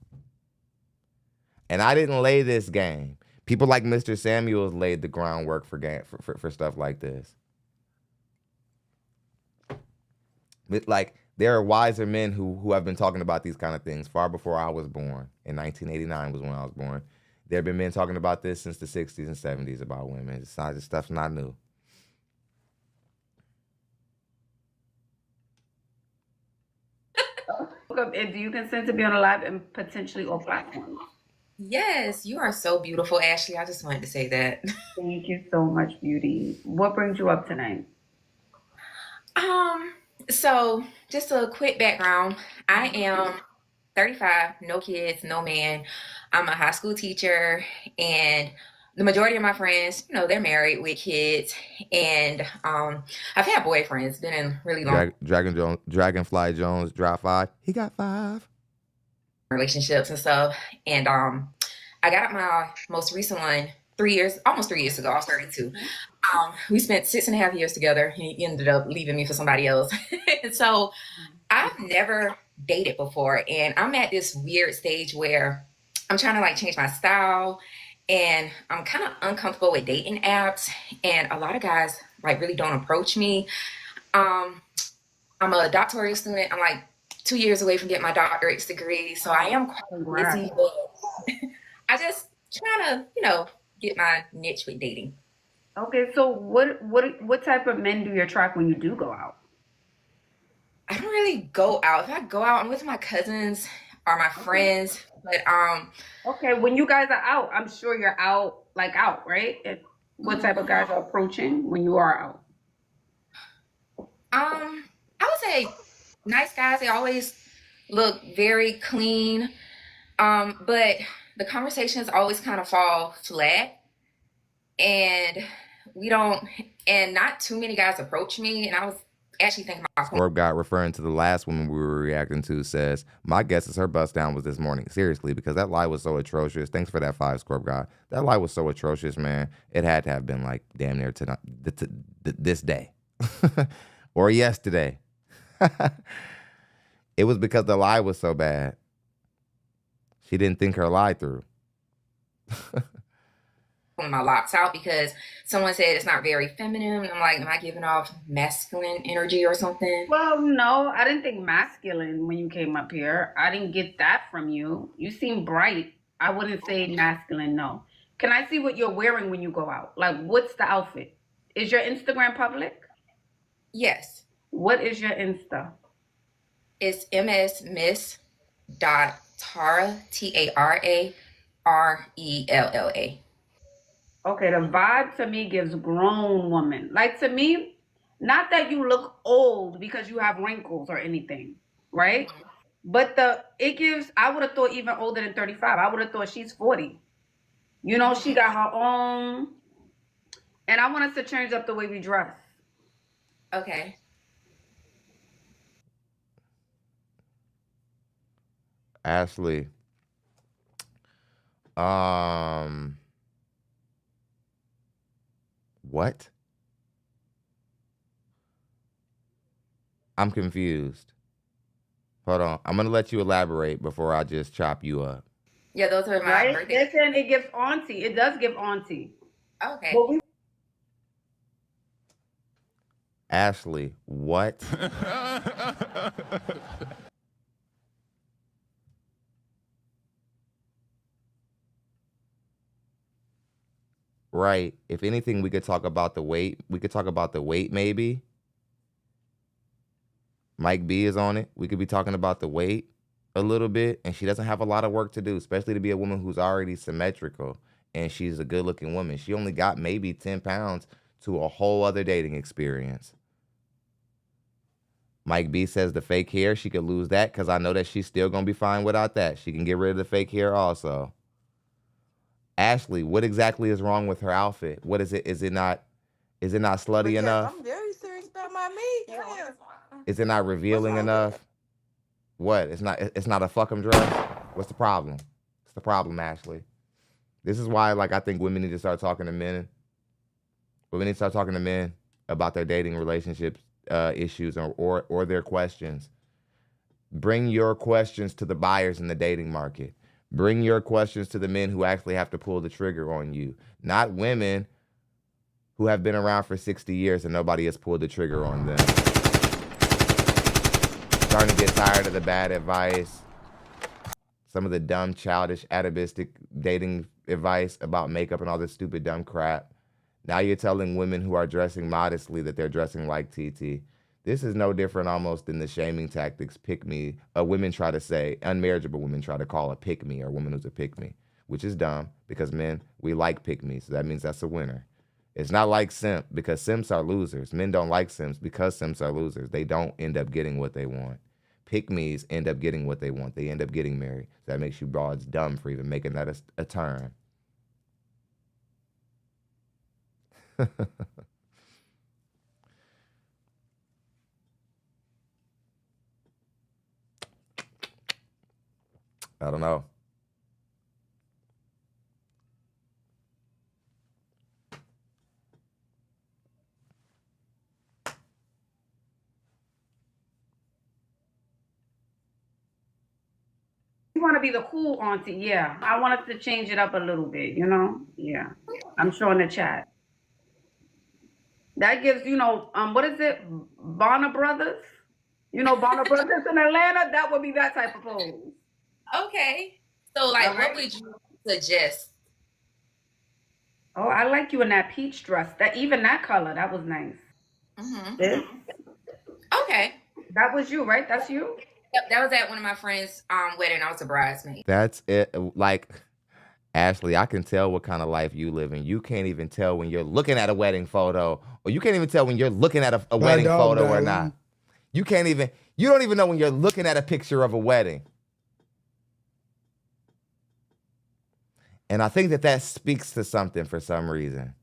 And I didn't lay this game. People like Mr. Samuels laid the groundwork for stuff like this. But like, there are wiser men who have been talking about these kind of things far before I was born. In 1989 was when I was born. There have been men talking about this since the 60s and 70s about women. This stuff's not new. And do you consent to be on a live and potentially all platforms? Yes, you are so beautiful, Ashley. I just wanted to say that. Thank you so much, beauty. What brings you up tonight? So just a quick background. I am 35, no kids, no man. I'm a high school teacher, and the majority of my friends, you know, they're married with kids, and I've had boyfriends, been in really long Dragonfly Jones, drop 5. He got 5 relationships and stuff. And I got my most recent one almost 3 years ago. I was 32. We spent 6.5 years together. He ended up leaving me for somebody else. And so I've never dated before, and I'm at this weird stage where I'm trying to like change my style, and I'm kind of uncomfortable with dating apps, and a lot of guys like really don't approach me. I'm a doctoral student. I'm like 2 years away from getting my doctorate degree, so I am quite busy. I just trying to, you know, get my niche with dating. Okay, so what type of men do you attract when you do go out? I don't really go out. If I go out, I'm with my cousins or my friends. But okay, when you guys are out, I'm sure you're out, right? What type of guys are approaching when you are out? I would say nice guys. They always look very clean. But the conversations always kind of fall flat, and not too many guys approach me. And I was actually thinking about Scorp God, referring to the last woman we were reacting to, says, my guess is her bust down was this morning. Seriously, because that lie was so atrocious. Thanks for that 5, Scorp God. That lie was so atrocious, man. It had to have been like damn near tonight, this day or yesterday. It was because the lie was so bad. She didn't think her lie through. my locks out because someone said it's not very feminine. I'm like, am I giving off masculine energy or something? Well, no, I didn't think masculine when you came up here. I didn't get that from you. You seem bright. I wouldn't say masculine, no. Can I see what you're wearing when you go out? Like, what's the outfit? Is your Instagram public? Yes. What is your Insta? It's ms.miss.tara, TARARELLA. Okay, the vibe to me gives grown woman. Like, to me, not that you look old because you have wrinkles or anything, right? But it gives, I would have thought even older than 35. I would have thought she's 40. You know, she got her own. And I want us to change up the way we dress. Okay. Ashley. What? I'm confused. Hold on. I'm gonna let you elaborate before I just chop you up. Yeah, those are my Right? birthday. They're saying it gives auntie. It does give auntie. Okay. But we Ashley, what? Right. If anything, we could talk about the weight. We could talk about the weight, maybe. Mike B is on it. We could be talking about the weight a little bit. And she doesn't have a lot of work to do, especially to be a woman who's already symmetrical. And she's a good-looking woman. She only got maybe 10 pounds to a whole other dating experience. Mike B says the fake hair, she could lose that because I know that she's still going to be fine without that. She can get rid of the fake hair also. Ashley, what exactly is wrong with her outfit? What is it? Is it not slutty enough? I'm very serious about my meat. Yeah. Is it not revealing enough? What? It's not a fuck 'em dress? What's the problem? What's the problem, Ashley? This is why, like, I think women need to start talking to men. Women need to start talking to men about their dating relationships issues or their questions. Bring your questions to the buyers in the dating market. Bring your questions to the men who actually have to pull the trigger on you, not women who have been around for 60 years and nobody has pulled the trigger on them. Starting to get tired of the bad advice, some of the dumb, childish, atavistic dating advice about makeup and all this stupid, dumb crap. Now you're telling women who are dressing modestly that they're dressing like TT. This is no different almost than the shaming tactics pick-me. Women try to say, unmarriageable women try to call a pick-me or a woman who's a pick-me, which is dumb because men, we like pick-me, so that means that's a winner. It's not like simp because simps are losers. Men don't like simps because simps are losers. They don't end up getting what they want. Pick-me's end up getting what they want. They end up getting married. So that makes you broads dumb for even making that a term. I don't know. You want to be the cool auntie. Yeah. I wanted to change it up a little bit, you know? Yeah. I'm showing the chat. That gives, what is it? Bonner Brothers? Bonner Brothers in Atlanta? That would be that type of pose. Okay. So, like, what would you suggest? Oh, I like you in that peach dress. Even that color, that was nice. Mm-hmm. Okay. That was you, right? That's you? Yep, that was at one of my friends' wedding. I was a bridesmaid. That's it. Like, Ashley, I can tell what kind of life you live in. You can't even tell when you're looking at a wedding photo, or you can't even tell when you're looking at a wedding photo or not. You don't even know when you're looking at a picture of a wedding. And I think that speaks to something for some reason.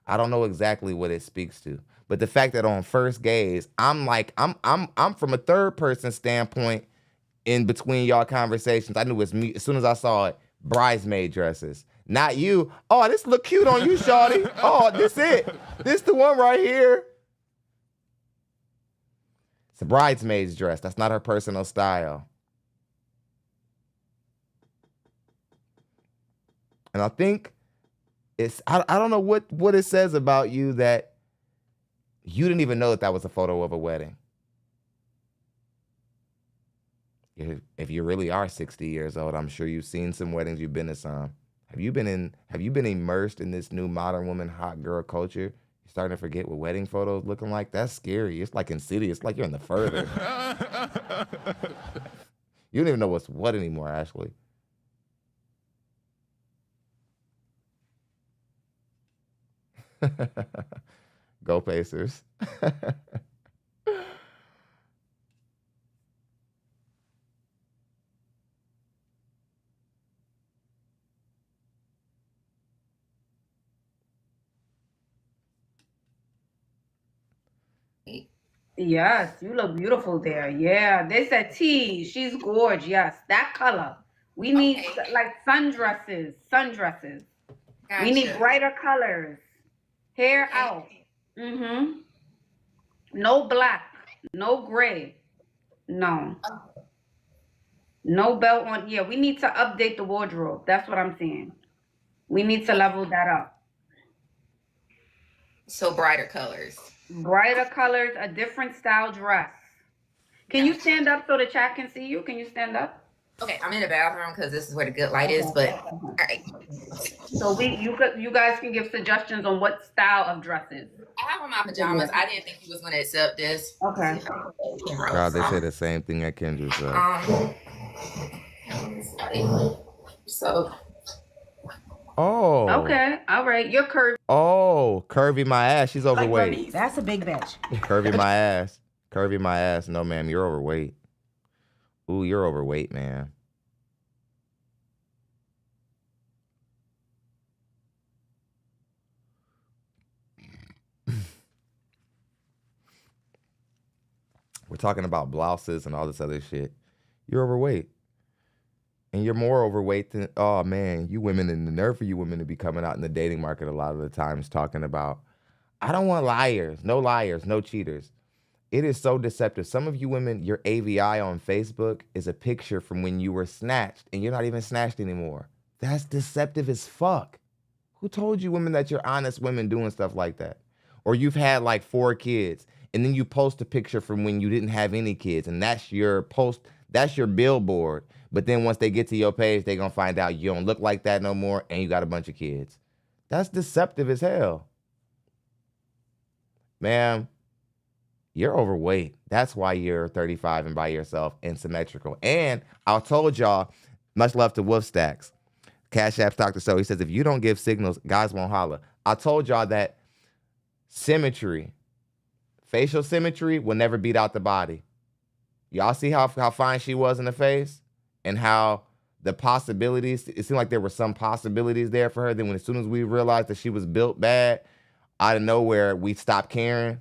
I don't know exactly what it speaks to, but the fact that on first gaze, I'm from a third person standpoint in between y'all conversations. I knew it was me as soon as I saw it. Bridesmaid dresses, not you. Oh, this look cute on you, shawty. Oh, this it. This the one right here. It's a bridesmaid's dress. That's not her personal style. And I think I don't know what it says about you that you didn't even know that was a photo of a wedding. If you really are 60 years old, I'm sure you've seen some weddings, you've been to some. Have you been immersed in this new modern woman hot girl culture? You're starting to forget what wedding photos looking like? That's scary. It's like insidious. It's like you're in the further. You don't even know what's what anymore, Ashley. Go Pacers. Yes, you look beautiful there. Yeah, they said T, she's gorgeous. Yes, that color. We need like sundresses. Sundresses. Gotcha. We need brighter colors. Hair out. No black. No gray. No. No belt on. Yeah, we need to update the wardrobe. That's what I'm saying. We need to level that up. So brighter colors. Brighter colors, a different style dress. Can you stand up so the chat can see you? Can you stand up? Okay, I'm in the bathroom because this is where the good light is, but all right. So you guys can give suggestions on what style of dresses. I have on my pajamas. I didn't think you was going to accept this. Okay. God, they say the same thing at Kendra. So. Oh. Okay. All right. You're curvy. Oh, curvy my ass. She's overweight. Like that's a big bitch. Curvy my ass. Curvy my ass. No, ma'am, you're overweight. Ooh, you're overweight, man. We're talking about blouses and all this other shit. You're overweight. And you're more overweight than, oh man, you women, and the nerve for you women to be coming out in the dating market a lot of the times talking about, I don't want liars, no cheaters. It is so deceptive. Some of you women, your AVI on Facebook is a picture from when you were snatched and you're not even snatched anymore. That's deceptive as fuck. Who told you women that you're honest women doing stuff like that? Or you've had like 4 kids and then you post a picture from when you didn't have any kids and that's your post, that's your billboard. But then once they get to your page, they're going to find out you don't look like that no more and you got a bunch of kids. That's deceptive as hell. Ma'am, you're overweight. That's why you're 35 and by yourself and symmetrical. And I told y'all, much love to Wolf Stacks. CASHAPP Dr. So he says, if you don't give signals, guys won't holler. I told y'all that symmetry, facial symmetry will never beat out the body. Y'all see how fine she was in the face and how the possibilities, it seemed like there were some possibilities there for her. Then as soon as we realized that she was built bad, out of nowhere, we stopped caring.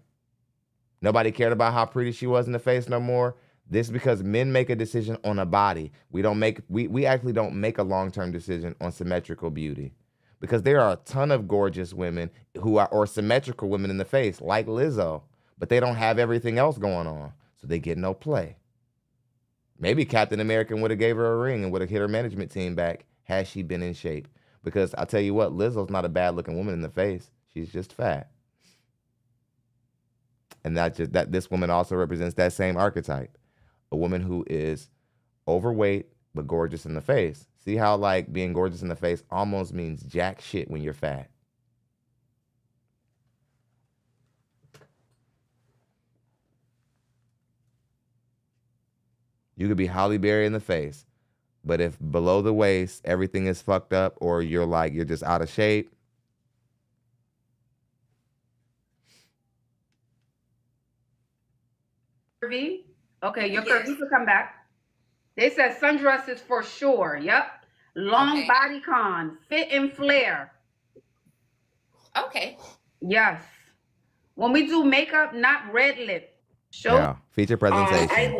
Nobody cared about how pretty she was in the face no more. This is because men make a decision on a body. We actually don't make a long-term decision on symmetrical beauty because there are a ton of gorgeous women or symmetrical women in the face like Lizzo, but they don't have everything else going on. So they get no play. Maybe Captain America would have gave her a ring and would have hit her management team back had she been in shape. Because I'll tell you what, Lizzo's not a bad looking woman in the face. She's just fat. And that this woman also represents that same archetype. A woman who is overweight but gorgeous in the face. See how like being gorgeous in the face almost means jack shit when you're fat. You could be Halle Berry in the face, but if below the waist everything is fucked up or you're just out of shape. Curvy. Okay, your curvy to come back. They said sundresses for sure. Yep. Long body con, fit and flare. Okay. Yes. When we do makeup, not red lip. Show. Feature presentation.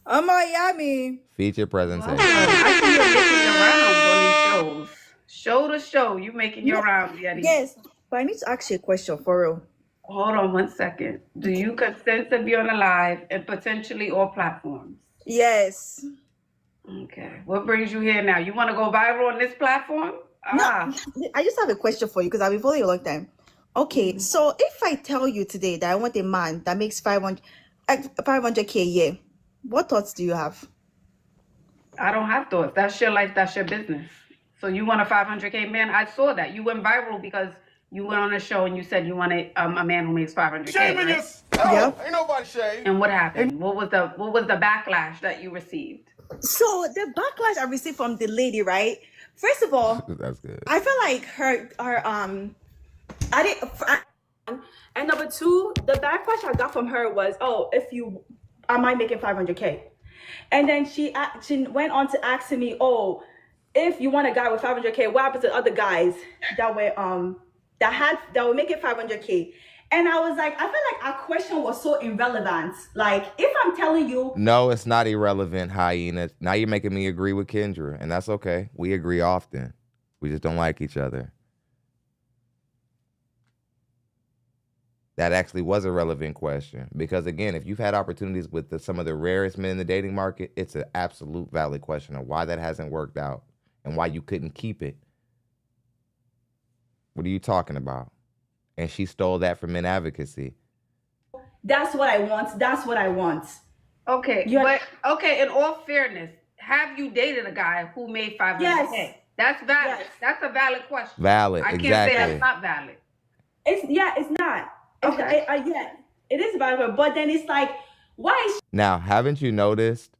Oh my yummy. Feature presentation. I see you making your rounds on these shows. Show to show, you making your rounds, Yeti. Yes, but I need to ask you a question for real. Hold on 1 second. Do you consent to be on a live and potentially all platforms? Yes. Okay. What brings you here now? You want to go viral on this platform? No, I just have a question for you because I've been following you a long time. Okay, so if I tell you today that I want a man that makes 500K a year, what thoughts do you have? I don't have thoughts. That's your life. That's your business. So you want a 500K man? I saw that. You went viral because you went on a show and you said you wanted a man who makes 500K. Shaming right? yourself. Yep. Ain't nobody shaming. And what happened? What was the backlash that you received? So the backlash I received from the lady, right? First of all, that's good. I feel like her and number two, the backlash I got from her was, oh, am I making 500K? And then she went on to ask me, oh, if you want a guy with 500K, what happens to other guys that were that will make it 500K. And I was like, I felt like our question was so irrelevant. Like, if I'm telling you... No, it's not irrelevant, Hyena. Now you're making me agree with Kendra, and that's okay. We agree often. We just don't like each other. That actually was a relevant question. Because, again, if you've had opportunities with some of the rarest men in the dating market, it's an absolute valid question of why that hasn't worked out and why you couldn't keep it. What are you talking about? And she stole that from Men Advocacy. That's what I want. That's what I want. Okay, but okay, in all fairness, have you dated a guy who made 500K? Yes. That's valid. Yes. That's a valid question. Valid, I can't exactly. say that's not valid. It's not. Okay. Yeah, it is valid, but then it's like, why is Now, haven't you noticed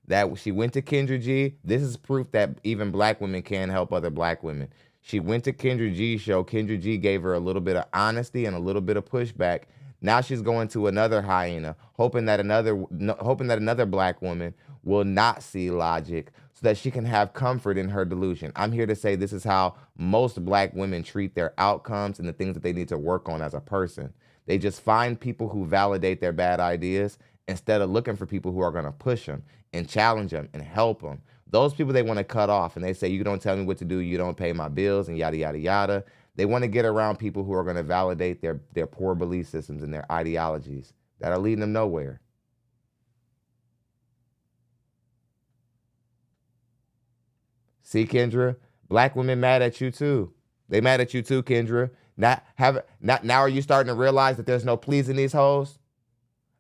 that she went to Kendra G? This is proof that even black women can help other black women. She went to Kendra G's show. Kendra G gave her a little bit of honesty and a little bit of pushback. Now she's going to another hyena, hoping that another black woman will not see logic so that she can have comfort in her delusion. I'm here to say this is how most black women treat their outcomes and the things that they need to work on as a person. They just find people who validate their bad ideas instead of looking for people who are going to push them and challenge them and help them. Those people they want to cut off, and they say, you don't tell me what to do, you don't pay my bills, and yada, yada, yada. They want to get around people who are going to validate their poor belief systems and their ideologies that are leading them nowhere. See, Kendra, black women mad at you too. They mad at you too, Kendra. Now are you starting to realize that there's no pleasing these hoes?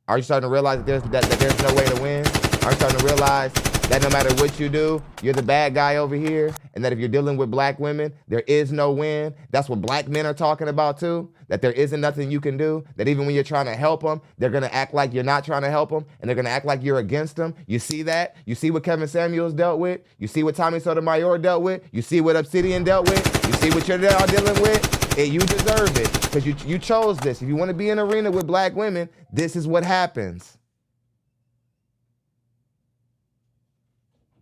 Are you starting to realize that there's no way to win? Are you starting to realize that no matter what you do, you're the bad guy over here, and that if you're dealing with black women, there is no win? That's what black men are talking about too, that there isn't nothing you can do, that even when you're trying to help them, they're going to act like you're not trying to help them, and they're going to act like you're against them. You see that? You see what Kevin Samuels dealt with? You see what Tommy Sotomayor dealt with? You see what Obsidian dealt with? You see what you're all dealing with? And you deserve it, because you chose this. If you want to be in an arena with black women, this is what happens.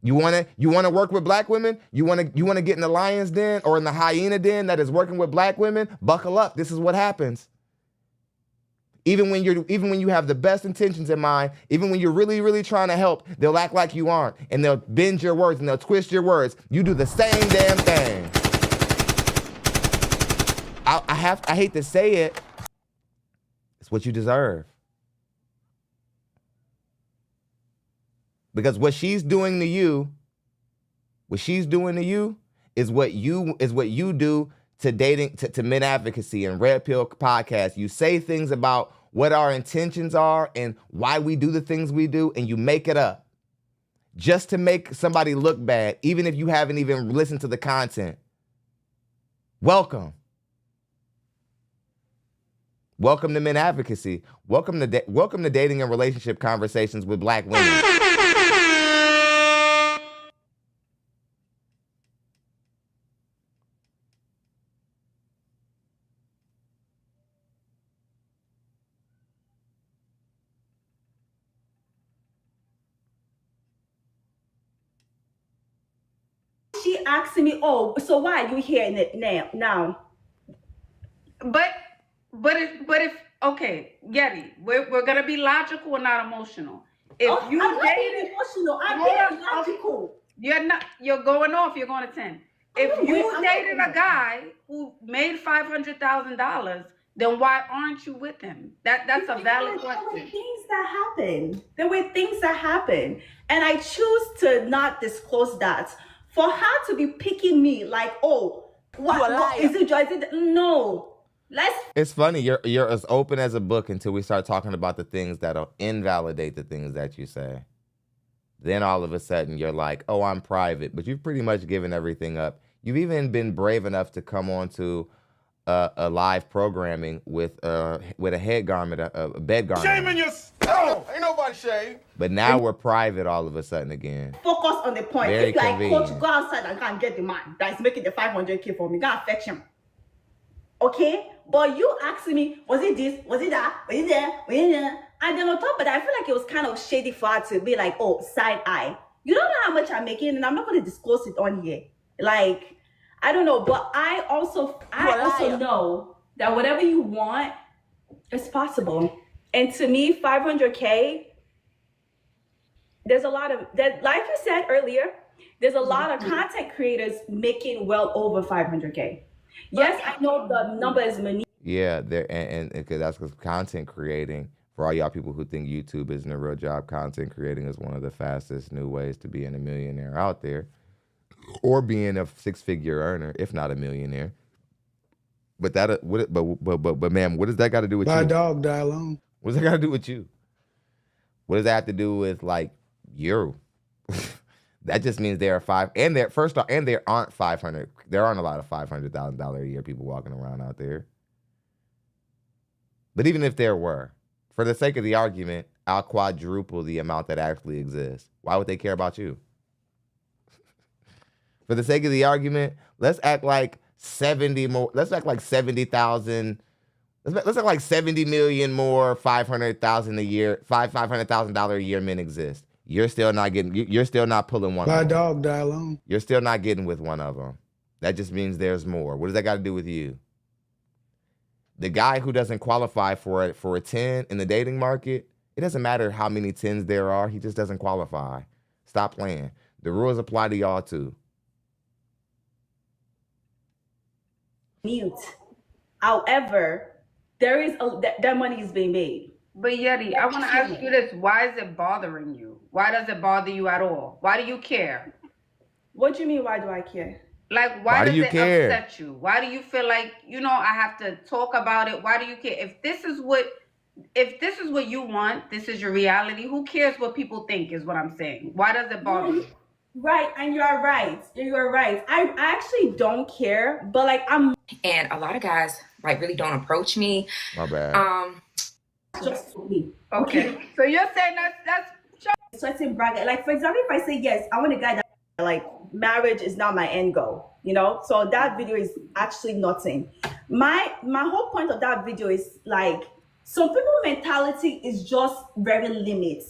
You wanna work with black women? You wanna get in the lion's den or in the hyena den that is working with black women? Buckle up. This is what happens. Even when you have the best intentions in mind, even when you're really, really trying to help, they'll act like you aren't, and they'll bend your words and they'll twist your words. You do the same damn thing. I hate to say it. It's what you deserve. Because what she's doing to you is what you do to dating, to Men Advocacy and Red Pill Podcast. You say things about what our intentions are and why we do the things we do, and you make it up just to make somebody look bad, even if you haven't even listened to the content. Welcome. Welcome to Men Advocacy. Welcome to dating and relationship conversations with black women. she asking me, oh, so why are you here now? But if okay, Yeti, we're gonna be logical and not emotional. If you I'm dated, emotional, I'm being logical. You're going off. You're going to 10. If you dated a guy who made $500,000, then why aren't you with him? That's a valid question. There were things that happened, and I choose to not disclose that. For her to be picking me like, oh, what is it? No. It's funny. You're as open as a book until we start talking about the things that'll invalidate the things that you say. Then all of a sudden you're like, oh, I'm private, but you've pretty much given everything up. You've even been brave enough to come on to a live programming with a head garment, a bed garment. Shaming yourself. Ain't nobody shame. But now we're private all of a sudden again. Focus on the point. Very if you like, convenient. coach, go outside and go and get the man that is making the 500K for me. Go and fetch him. Okay? But you asking me, was it this? Was it that? Was it there? Was it there? And then on top of that, I feel like it was kind of shady for her to be like, oh, side eye. You don't know how much I'm making, and I'm not going to disclose it on here. Like, I don't know, but I also know that whatever you want is possible. And to me, 500K, there's a lot of that, like you said earlier, there's a lot of content creators making well over 500K. Yes, I know the number is many. Yeah, there and because that's because content creating, for all y'all people who think YouTube isn't a real job, content creating is one of the fastest new ways to being a millionaire out there, or being a six-figure earner, if not a millionaire. But that, but ma'am, what does that got to do with you? My dog die alone. What does that got to do with you? What does that have to do with like you? That just means there are five, and there first off, and there aren't 500. There aren't a lot of $500,000 a year people walking around out there. But even if there were, for the sake of the argument, I'll quadruple the amount that actually exists. Why would they care about you? For the sake of the argument, let's act like 70 more. Let's act like 70,000. Let's act like 70 million more 500,000 a year, $500,000 a year men exist. You're still not getting. You're still not pulling one. My dog die alone. You're still not getting with one of them. That just means there's more. What does that got to do with you? The guy who doesn't qualify for a 10 in the dating market, it doesn't matter how many 10s there are. He just doesn't qualify. Stop playing. The rules apply to y'all too. Mute. However, there is that money is being made. But Yeti, I want to ask you this. Why is it bothering you? Why does it bother you at all? Why do you care? What do you mean, why do I care? Like, why does it upset you? Why do you feel like, I have to talk about it? Why do you care? If this is what you want, this is your reality, who cares what people think is what I'm saying. Why does it bother you? Right, and you're right. You're right. I actually don't care, but like and a lot of guys like really don't approach me. My bad. Just for me. Okay. So you're saying that's certain bracket. Like for example, if I say yes, I want a guy that like marriage is not my end goal, So that video is actually nothing. My whole point of that video is like some people mentality is just very limited.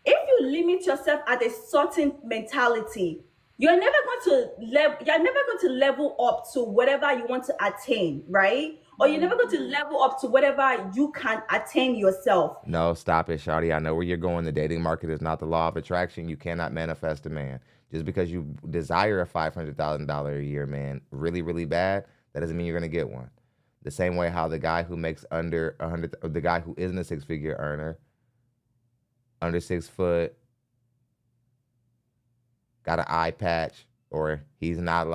If you limit yourself at a certain mentality, you're never going to level up to whatever you want to attain, right? Or you're never going to level up to whatever you can attain yourself. No, stop it, Shawty. I know where you're going. The dating market is not the law of attraction. You cannot manifest a man. Just because you desire a $500,000 a year man really, really bad, that doesn't mean you're going to get one. The same way how the guy who makes under 100, the guy who isn't a six-figure earner, under 6 foot, got an eye patch, or he's not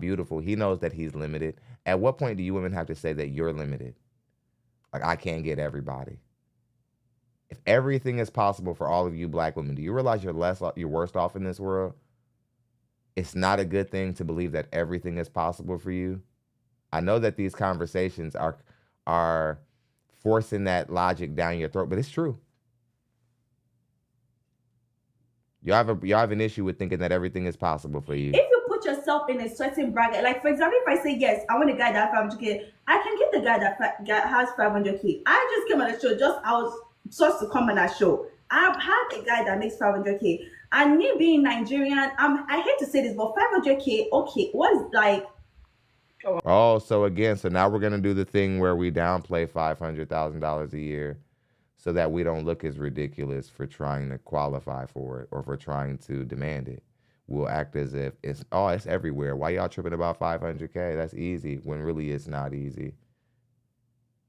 beautiful. He knows that he's limited. At what point do you women have to say that you're limited? Like, I can't get everybody. If everything is possible for all of you black women, do you realize you're worse off in this world? It's not a good thing to believe that everything is possible for you. I know that these conversations are forcing that logic down your throat, but it's true. You have an issue with thinking that everything is possible for you. If you put yourself in a certain bracket, like for example, if I say yes, I want a guy that has 500K, I can get the guy that has 500K. I just came on the show, I was supposed to come on that show. I've had a guy that makes 500K, and me being Nigerian, I hate to say this, but 500K, okay, what is like? Oh, so now we're gonna do the thing where we downplay $500,000 a year, so that we don't look as ridiculous for trying to qualify for it or for trying to demand it. We'll act as if it's everywhere. Why y'all tripping about 500K? That's easy, when really it's not easy.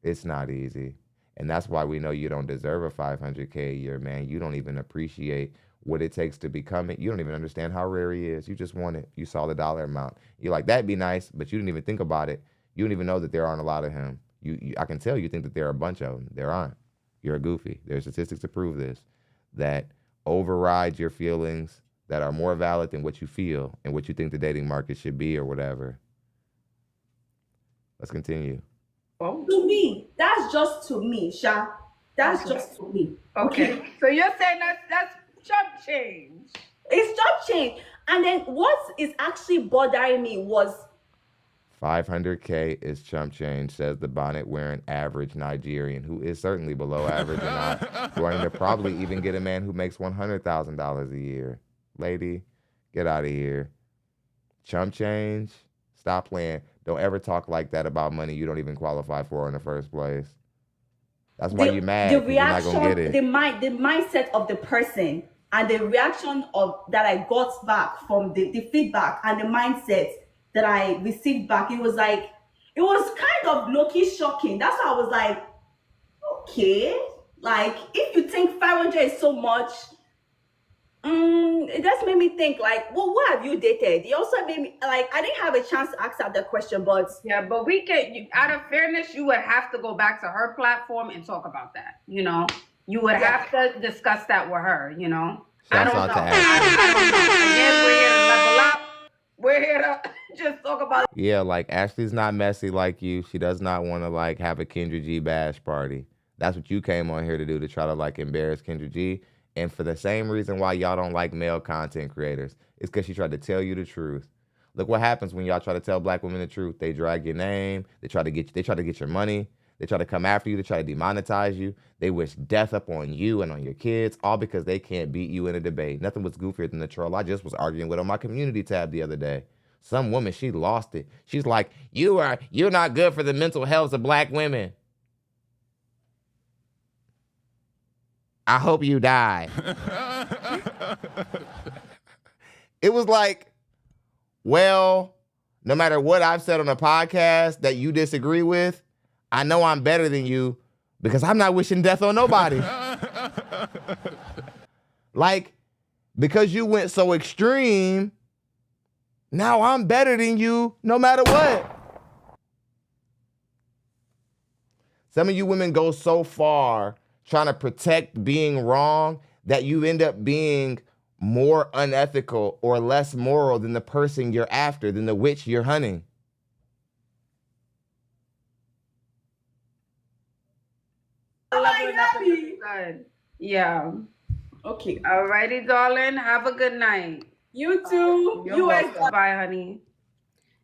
It's not easy. And that's why we know you don't deserve a 500K a year, man. You don't even appreciate what it takes to become it. You don't even understand how rare he is. You just want it. You saw the dollar amount. You're like, that'd be nice, but you didn't even think about it. You don't even know that there aren't a lot of him. I can tell you think that there are a bunch of them. There aren't. You're a goofy. There's statistics to prove this, that override your feelings that are more valid than what you feel and what you think the dating market should be or whatever. Let's continue. To me, that's just to me, Sha. That's just to me. Okay. So you're saying that's chump change. It's chump change. And then what is actually bothering me was 500K is chump change, says the bonnet-wearing average Nigerian, who is certainly below average and not going to probably even get a man who makes $100,000 a year. Lady, get out of here. Chump change. Stop playing. Don't ever talk like that about money you don't even qualify for in the first place. That's why you're mad, the 'cause you're not reaction, gonna get it. the mindset of the person and the reaction of that I got back from the feedback and the mindset that I received back, it was kind of low-key shocking. That's why I was like, okay, like if you think 500 is so much, it just made me think like, well, what have you dated? It also made me like, I didn't have a chance to ask her that question, but yeah, but we can, out of fairness, you would have to go back to her platform and talk about that. You know, you would have to discuss that with her. You know, I don't know. Again, we're here to level up. We're here to just talk about. Yeah, like Ashley's not messy like you. She does not want to like have a Kendra G bash party. That's what you came on here to do, to try to like embarrass Kendra G. And for the same reason why y'all don't like male content creators, it's because she tried to tell you the truth. Look what happens when y'all try to tell black women the truth. They drag your name. They try to get your money. They try to come after you. They try to demonetize you. They wish death upon you and on your kids, all because they can't beat you in a debate. Nothing was goofier than the troll I just was arguing with on my community tab the other day. Some woman, she lost it. She's like, you're not good for the mental health of black women. I hope you die. It was like, well, no matter what I've said on a podcast that you disagree with, I know I'm better than you because I'm not wishing death on nobody. Like, because you went so extreme, now I'm better than you no matter what. Some of you women go so far trying to protect being wrong that you end up being more unethical or less moral than the person you're after, than the witch you're hunting. am I happy? Yeah. Okay. Alrighty, darling. Have a good night. You too. You're welcome. Bye, honey.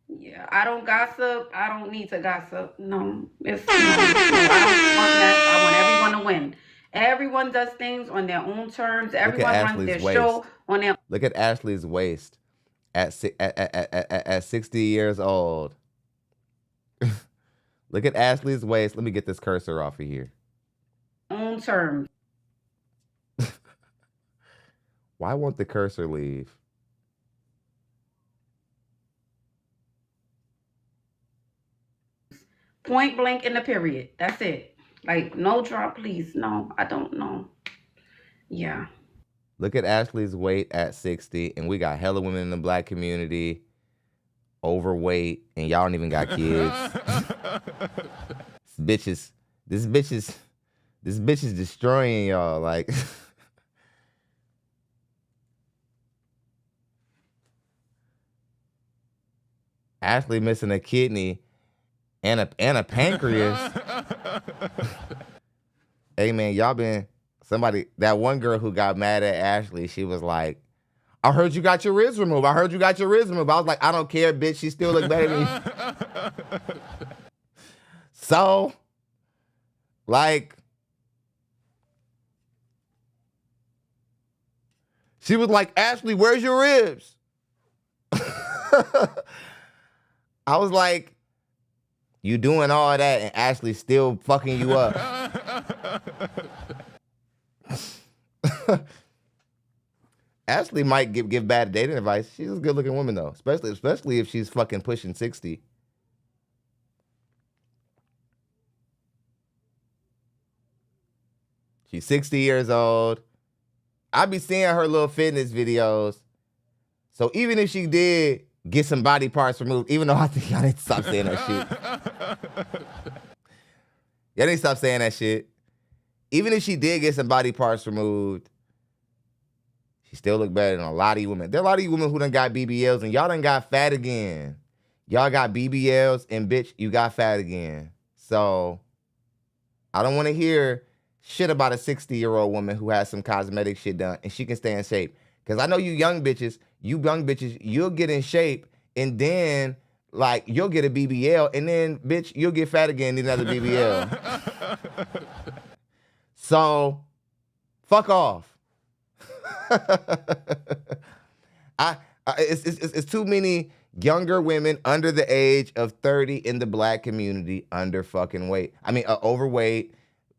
Yeah, I don't gossip. I don't need to gossip. No, I don't want that. I want everyone to win. Everyone does things on their own terms. Everyone runs their show on their. Look at Ashley's waist at 60 years old. Look at Ashley's waist. Let me get this cursor off of here. Own terms. Why won't the cursor leave? Point blank in the period. That's it. Like, no drop, please. No, I don't know. Yeah. Look at Ashley's weight at 60, and we got hella women in the black community, overweight, and y'all don't even got kids. This bitch is destroying y'all. Like, Ashley missing a kidney and a pancreas. Hey man, y'all been that one girl who got mad at Ashley, she was like, I heard you got your ribs removed. I heard you got your ribs removed. I was like, I don't care, bitch. She still look better than me. So, like, she was like, Ashley, where's your ribs? I was like, you doing all that and Ashley still fucking you up. Ashley might give bad dating advice. She's a good looking woman though, especially if she's fucking pushing 60. She's 60 years old. I be seeing her little fitness videos. So even if she did get some body parts removed, even though I think y'all need to stop saying that shit. Y'all need to stop saying that shit. Even if she did get some body parts removed, she still look better than a lot of you women. There are a lot of you women who done got BBLs and y'all done got fat again. Y'all got BBLs and bitch, you got fat again. So I don't want to hear shit about a 60-year-old woman who has some cosmetic shit done and she can stay in shape. Because I know you young bitches, you'll get in shape and then, like, you'll get a BBL and then, bitch, you'll get fat again and need another BBL. So, fuck off. It's too many younger women under the age of 30 in the black community under fucking weight. I mean, overweight,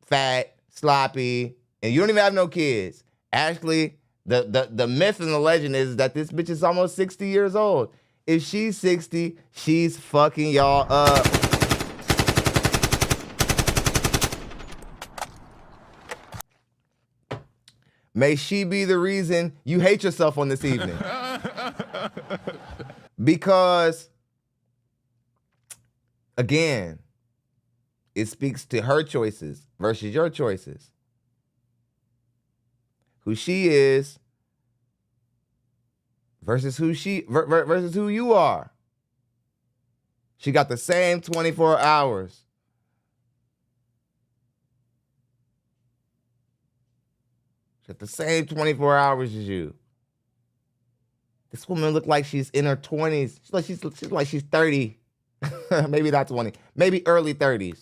fat, sloppy, and you don't even have no kids. Actually, the myth and the legend is that this bitch is almost 60 years old. If she's 60, she's fucking y'all up. May she be the reason you hate yourself on this evening. Because, again, it speaks to her choices versus your choices. Who she is versus who you are. She got the same 24 hours. She got the same 24 hours as you. This woman look like she's in her 20s. She's like she's 30. Maybe not 20. Maybe early 30s.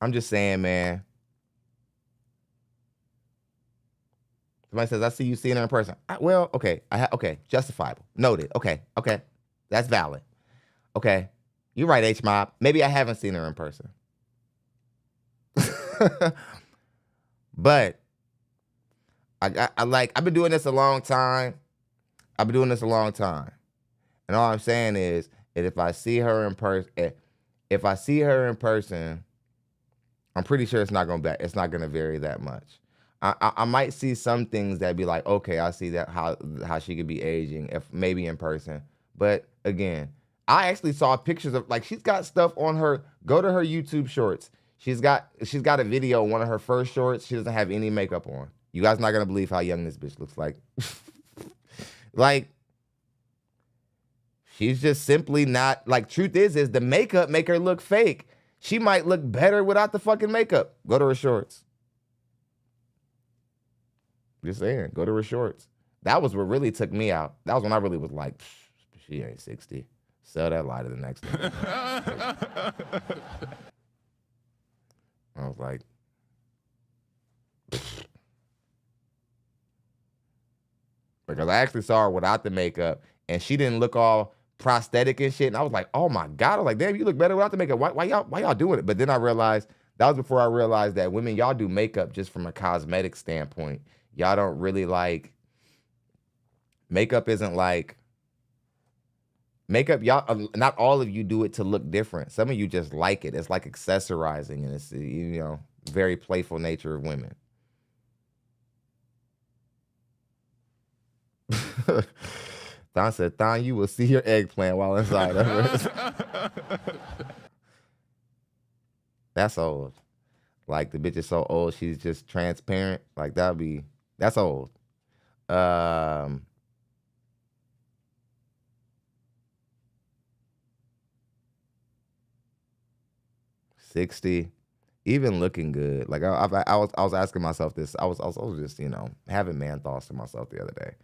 I'm just saying, man. Somebody says, I see you seeing her in person. Well, okay. Okay. Justifiable. Noted. Okay. That's valid. Okay. You're right, H-Mob. Maybe I haven't seen her in person. But I've been doing this a long time. And all I'm saying is that if I see her in person, I'm pretty sure it's not gonna vary that much. I might see some things that be like, okay, I see that how she could be aging if maybe in person. But again, I actually saw pictures of, like, she's got stuff on her. Go to her YouTube shorts. She's got a video, one of her first shorts. She doesn't have any makeup on. You guys not gonna believe how young this bitch looks like. Like, she's just simply not, like, truth is the makeup make her look fake. She might look better without the fucking makeup. Go to her shorts. Just saying, go to her shorts. That was what really took me out. That was when I really was like, she ain't 60. Sell that lie to the next one. I was like, because I actually saw her without the makeup, and she didn't look all prosthetic and shit. And I was like, oh my God. I was like, damn, you look better without the makeup. Why y'all doing it? But then I realized, that was before I realized that women, y'all do makeup just from a cosmetic standpoint. Y'all don't really like, makeup isn't like, makeup, y'all, not all of you do it to look different. Some of you just like it. It's like accessorizing, and it's, you know, very playful nature of women. Thon said, Thon, you will see your eggplant while inside of her. That's old. Like, the bitch is so old, she's just transparent. Like, that's old. 60, even looking good. Like, I was asking myself this. I was just, you know, having man thoughts to myself the other day.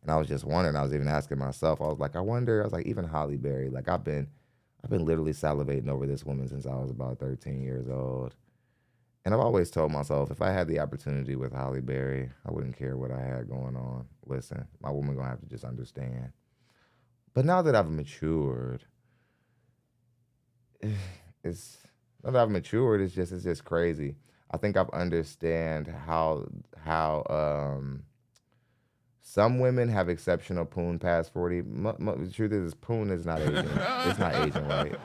And I was just wondering, I was even asking myself, I was like, even Halle Berry, like, I've been literally salivating over this woman since I was about 13 years old. And I've always told myself, if I had the opportunity with Halle Berry, I wouldn't care what I had going on. Listen, my woman gonna have to just understand. But now that I've matured, it's just crazy. I think I've understand how some women have exceptional poon past 40. The truth is, poon is not aging. It's not aging right.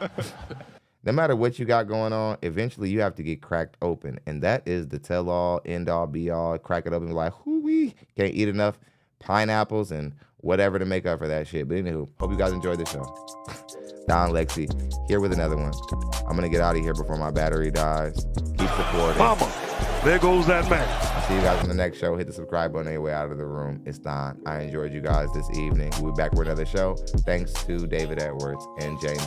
No matter what you got going on, eventually you have to get cracked open. And that is the tell-all, end-all, be-all. Crack it open and be like, hoo-wee. Can't eat enough pineapples and whatever to make up for that shit. But anywho, hope you guys enjoyed the show. DonLexy, here with another one. I'm going to get out of here before my battery dies. Keep supporting. Mama, there goes that man. I'll see you guys on the next show. Hit the subscribe button on your way out of the room. It's Don. I enjoyed you guys this evening. We'll be back with another show. Thanks to David Edwards and James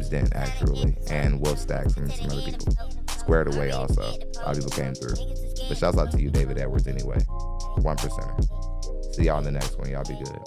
Den, actually, and Will Stacks and some other people. Squared Away also. A lot of people came through. But shouts out to you, David Edwards, anyway. 1%er. See y'all in the next one. Y'all be good.